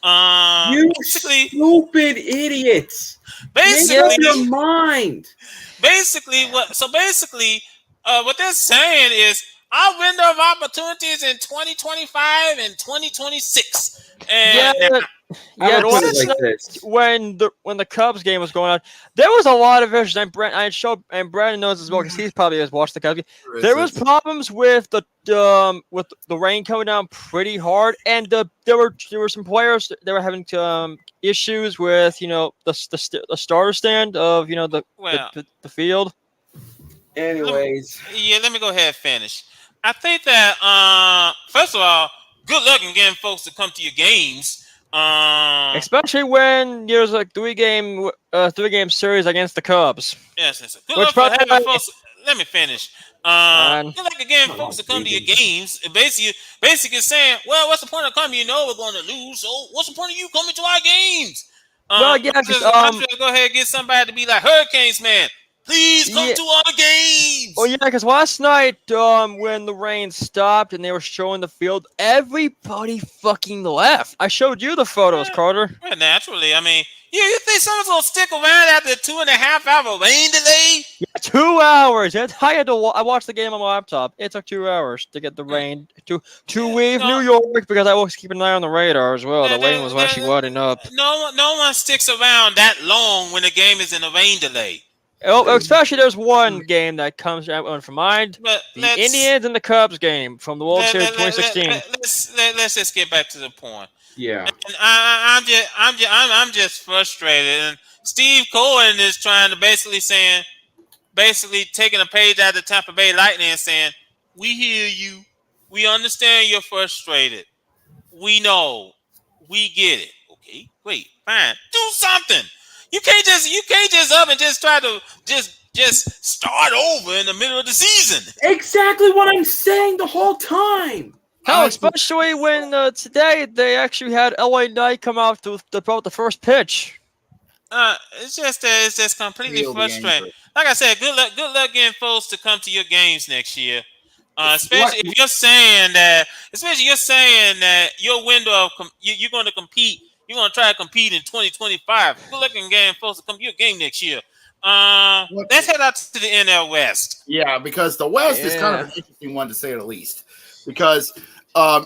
S8: You
S5: Basically,
S8: stupid idiots! Make
S5: basically,
S8: up your mind.
S5: basically, what they're saying is our window of opportunities in 2025 and 2026.
S3: Yeah,
S5: And now,
S8: I'm
S3: yeah.
S8: gonna put it
S3: Last
S8: like
S3: night
S8: this.
S3: when the Cubs game was going on, there was a lot of issues. And Brandon knows as well because he's probably has watched the Cubs game. There was problems with the rain coming down pretty hard, and there were some players that were having issues with the starter stand of
S5: well,
S3: the field.
S8: Anyways,
S5: let me go ahead and finish. I think that first of all, good luck in getting folks to come to your games.
S3: Especially when there's a three game series against the Cubs.
S5: Yes. Good
S3: Which,
S5: luck for
S3: by the
S5: having
S3: way,
S5: folks. Let me finish.
S3: and
S5: Good luck again, folks, to come to your games. Basically saying, well, what's the point of coming? You know we're going to lose. So what's the point of you coming to our games?
S3: well, yeah,
S5: Might
S3: 'cause,
S5: as well go ahead and get somebody to be like Hurricanes, man. Please come
S3: yeah.
S5: to our games.
S3: Oh yeah, because last night, when the rain stopped and they were showing the field, everybody fucking left. I showed you the photos, Carter.
S5: Well, naturally, I mean, you think someone's gonna stick around after 2.5 hour rain delay?
S3: Yeah, 2 hours. I watched the game on my laptop. It took 2 hours to get the rain to leave New York because I was keeping an eye on the radar as well. The rain was actually letting up.
S5: No one sticks around that long when the game is in a rain delay.
S3: Oh, especially there's one game that comes out from mind:
S5: But
S3: the Indians and the Cubs game from the World Series 2016.
S5: Let's just get back to the point.
S8: yeah.
S5: And I'm just frustrated. And Steve Cohen is trying to basically taking a page out of the Tampa Bay Lightning and saying, "We hear you. We understand you're frustrated. We know. We get it. Okay, great, fine. Do something. You can't just up and just try to just start over in the middle of the season."
S8: Exactly what I'm saying the whole time.
S3: Hell, especially when today they actually had LA Knight come out to throw the first pitch.
S5: It's just completely frustrating. Like I said, good luck getting folks to come to your games next year. Especially if you're saying that your window of you're going to compete, you're going to try to compete in 2025. Good luck in getting folks to come to your game next year. Let's head out to the NL West.
S2: Yeah, because the West is kind of an interesting one to say the least. Because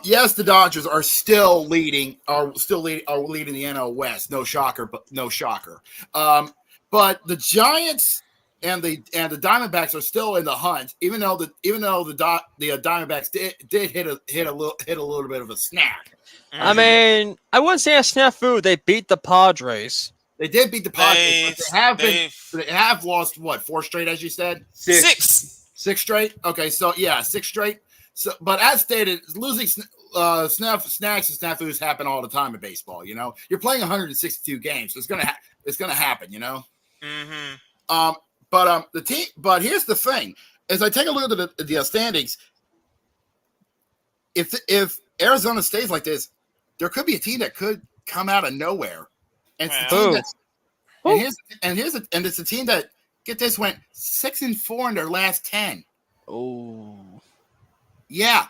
S2: yes, the Dodgers are still leading the NL West. No shocker, but no shocker. But the Giants and the Diamondbacks are still in the hunt, even though the Diamondbacks did hit a little bit of a snack.
S3: I mean, I wouldn't say a snafu. They beat the Padres.
S2: They did beat the Padres. But they have lost what, 4 straight, as you said?
S5: 6
S2: straight. Okay, so yeah, 6 straight. So, but as stated, losing snacks and snafus happen all the time in baseball. You know, you're playing 162 games, so it's gonna happen. You know.
S5: Mm-hmm.
S2: But here's the thing: as I take a look at the standings, if Arizona stays like this, there could be a team that could come out of nowhere, and it's a team that, get this, went 6-4 in their last 10.
S3: Oh.
S2: Yeah.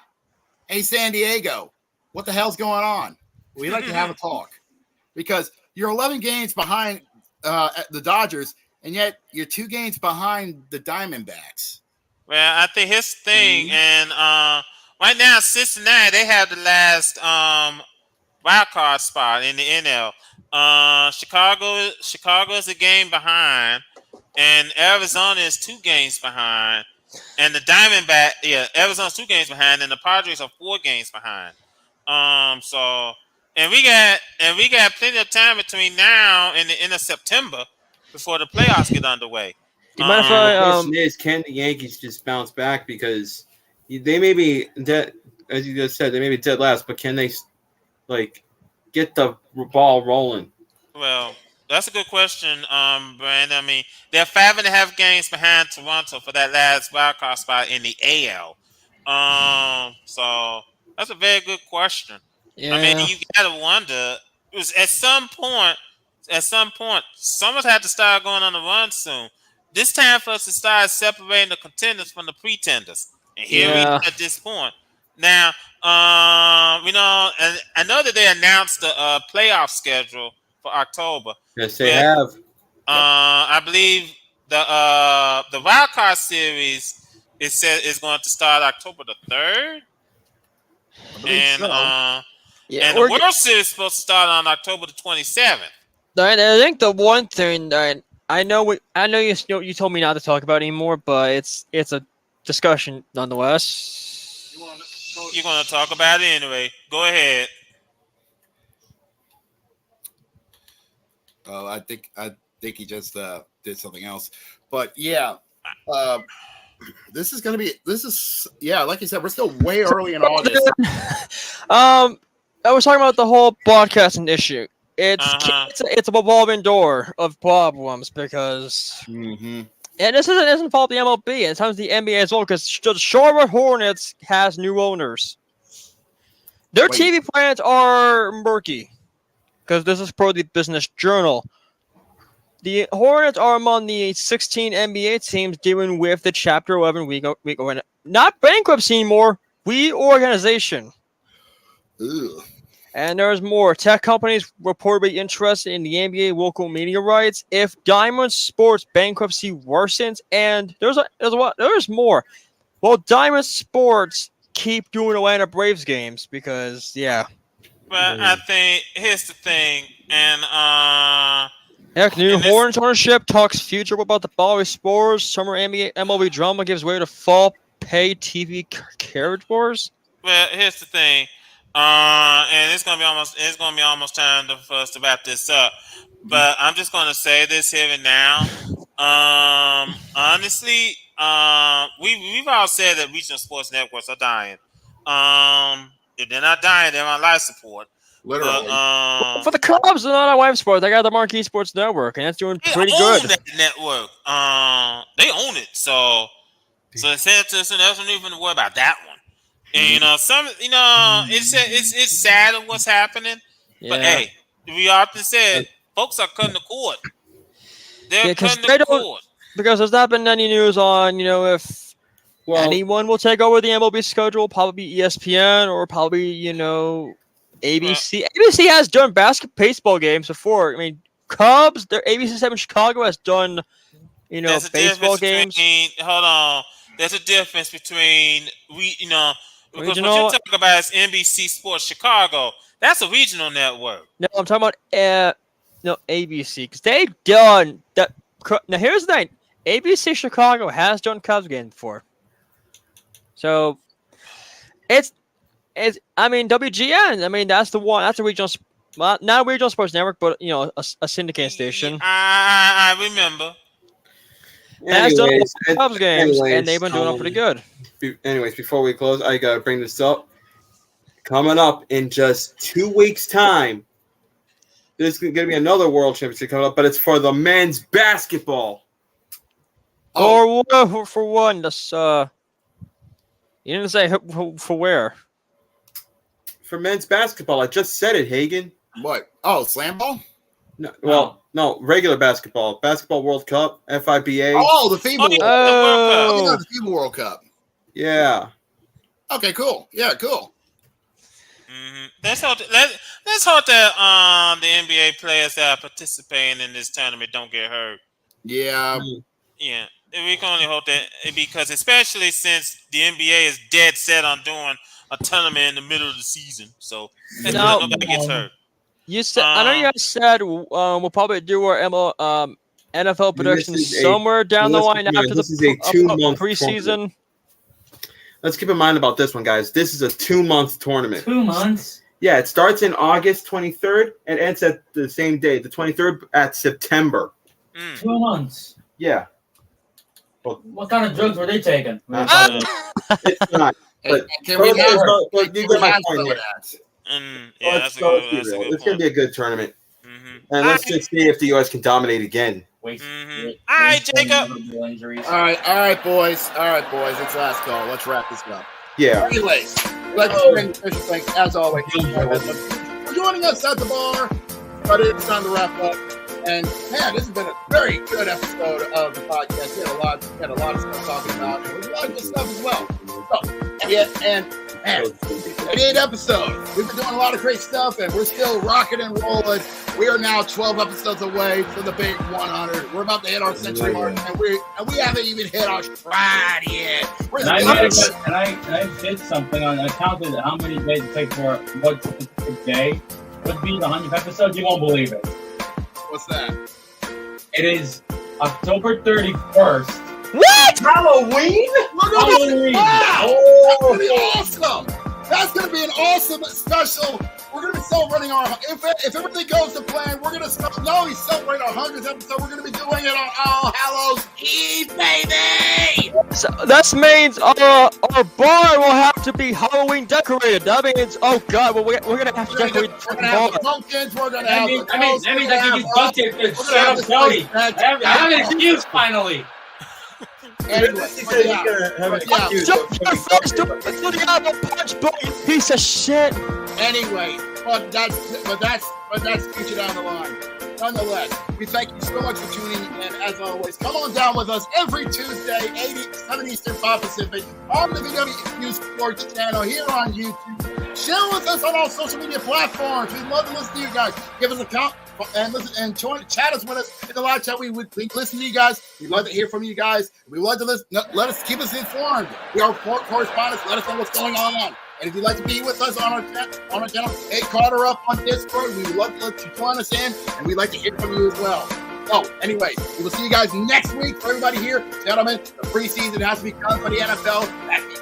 S2: Hey, San Diego, what the hell's going on? We'd like to have a talk, because you're 11 games behind the Dodgers, and yet you're 2 games behind the Diamondbacks.
S5: Well, I think his thing, and right now Cincinnati, they have the last wild card spot in the NL. Chicago is a game behind, and Arizona is 2 games behind. And the Arizona's 2 games behind, and the Padres are 4 games behind. And we got plenty of time between now and the end of September before the playoffs get underway.
S8: The question is, can the Yankees just bounce back? Because they may be dead, as you just said, they may be dead last, but can they get the ball rolling?
S5: Well, that's a good question, Brandon. I mean, they're 5.5 games behind Toronto for that last wild card spot in the AL. So that's a very good question.
S3: Yeah.
S5: I mean, you gotta wonder. It was at some point, someone had to start going on the run soon. This time for us to start separating the contenders from the pretenders. And here we are at this point. Now, and I know that they announced the playoff schedule for October.
S8: Yes, they have.
S5: I believe the wild card series is going to start October the 3rd, and
S3: Yeah,
S5: the World Series is supposed to start on October the 27th.
S3: I think the one thing that I know you told me not to talk about anymore, but it's a discussion nonetheless.
S5: You're going to talk about it anyway. Go ahead.
S2: I think he just did something else, but yeah, this is like you said, we're still way early in August.
S3: I was talking about the whole broadcasting issue. It's a revolving door of problems because, and this isn't fault of the MLB. And sometimes the NBA as well, because the Charlotte Hornets has new owners. Their TV plans are murky because this is per the Business Journal. The Hornets are among the 16 NBA teams dealing with the Chapter 11 not bankruptcy anymore, reorganization.
S2: Ugh.
S3: And there's more. Tech companies reportedly interested in the NBA local media rights if Diamond Sports bankruptcy worsens. And there's more. Well, Diamond Sports keep doing Atlanta Braves games because, yeah.
S5: But I think here's the thing, and
S3: heck, new Hornets ownership talks future about the Bali Spores. Summer NBA MLB drama gives way to fall pay TV carriage wars.
S5: Well, here's the thing. And it's gonna be almost time for us to wrap this up. But I'm just gonna say this here and now. Honestly, we've all said that regional sports networks are dying. If they're not dying, they're on life support.
S2: Literally.
S3: For the Cubs, they're not on live sports. They got the Marquee Sports Network, and that's doing pretty good.
S5: That network. They own it. So they said to us, and there's no even to worry about that one. And it's sad of what's happening. Yeah. But hey, we often said folks are cutting the cord. They're cutting the cord.
S3: Because there's not been any news on, if anyone will take over the MLB schedule, probably ESPN or probably, ABC. ABC has done baseball games before. I mean, Cubs, their ABC 7 Chicago has done, baseball games.
S5: Hold on. There's a difference between because what you're talking about is NBC Sports Chicago. That's a regional network.
S3: No, I'm talking about ABC because they've done that. Now here's the thing: ABC Chicago has done Cubs games before, so it's WGN. I mean that's the one. That's a regional, not a regional sports network, but a syndicated station.
S5: I remember.
S3: Has done Cubs games, and they've been doing it pretty good.
S8: Anyways, before we close, I gotta bring this up. Coming up in just 2 weeks' time, there's gonna be another World Championship coming up, but it's for the men's basketball.
S3: For one, this you didn't say for where?
S8: For men's basketball, I just said it, Hagen.
S2: What? Oh, slam ball?
S8: No, regular basketball. Basketball World Cup, FIBA.
S2: Oh, the FIBA World Cup. The FIBA World Cup.
S8: Yeah.
S2: Okay, cool. Yeah, cool.
S5: Mm-hmm. Let's hope that the NBA players that are participating in this tournament don't get hurt.
S2: Yeah.
S5: Yeah. We can only hope that, because especially since the NBA is dead set on doing a tournament in the middle of the season. So nobody gets hurt.
S3: You said I know you guys said we'll probably do our NFL predictions somewhere down the line after the preseason.
S8: Let's keep in mind about this one, guys. This is a 2-month tournament.
S6: 2 months?
S8: Yeah, it starts in August 23rd and ends at the same day, the 23rd at September.
S6: 2 months.
S8: Yeah.
S6: Well, what kind of drugs were they taking?
S8: It's not. But
S2: can we
S8: you get my point here. It's going to be a good tournament. Mm-hmm. And let's just see if the U.S. can dominate again.
S5: All right, Jacob.
S2: All right, boys. It's last call. Let's wrap this up.
S8: Yeah.
S2: Anyways, let's bring the official things, as always, for joining us at the bar. But it's time to wrap up. And man, this has been a very good episode of the podcast. We had a lot of stuff talking about. And a lot of good stuff as well. So, and Man, 88 episodes. We've been doing a lot of great stuff, and we're still rocking and rolling. We are now 12 episodes away from the big 100. We're about to hit our century mark, and we haven't even hit our stride yet.
S6: Can I did something on? I counted how many days it takes for what specific day would be the 100th episode. You won't believe it.
S2: What's that?
S6: It is October 31st.
S3: What?
S4: Halloween?
S6: Halloween.
S2: Wow! That's gonna be awesome. That's gonna be an awesome special. We're gonna be celebrating our. If everything goes to plan, we're gonna celebrate our 100th episode. We're gonna be doing it on All Hallows Eve, baby.
S3: So that means our bar will have to be Halloween decorated. That means, oh god, well, we're gonna have to decorate the
S2: We're gonna have
S3: bar.
S2: the pumpkins. We're gonna
S6: That
S2: have
S6: means
S2: the
S6: I can just duct tape this. Shut up, Cody. I have an excuse finally.
S2: Anyway,
S3: punch boy, you piece of shit.
S2: Anyway, but that's future down the line. Nonetheless, we thank you so much for tuning in. As always, come on down with us every Tuesday, 7 Eastern, 5 Pacific, on the VWU Sports channel here on YouTube. Share with us on all social media platforms. We'd love to listen to you guys. Give us a count and listen and chat us with us in the live chat. We listen to you guys. We'd love to hear from you guys. We love to listen. Let us keep us informed. We are correspondents. Let us know what's going on. And if you'd like to be with us on our channel, hey, Carter up on Discord. We would love to let you join us in, and we'd like to hear from you as well. So, anyway, we will see you guys next week. For everybody here, gentlemen, the preseason has to be done for the NFL. That means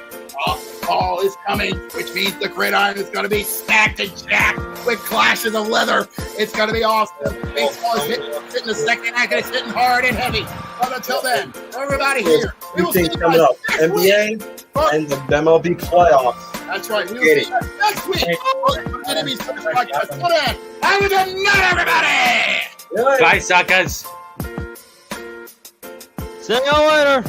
S2: fall is coming, which means the gridiron is going to be stacked and jacked with clashes of leather. It's going to be awesome. Baseball is hitting the second act, and it's hitting hard and heavy. But until then, everybody here, we will see you guys
S9: coming up.
S2: NBA
S9: and the MLB playoffs.
S2: That's right. We will see you guys next week on the Enemies Podcast. Until then, have a good night, everybody.
S6: Bye, suckers.
S3: See you later.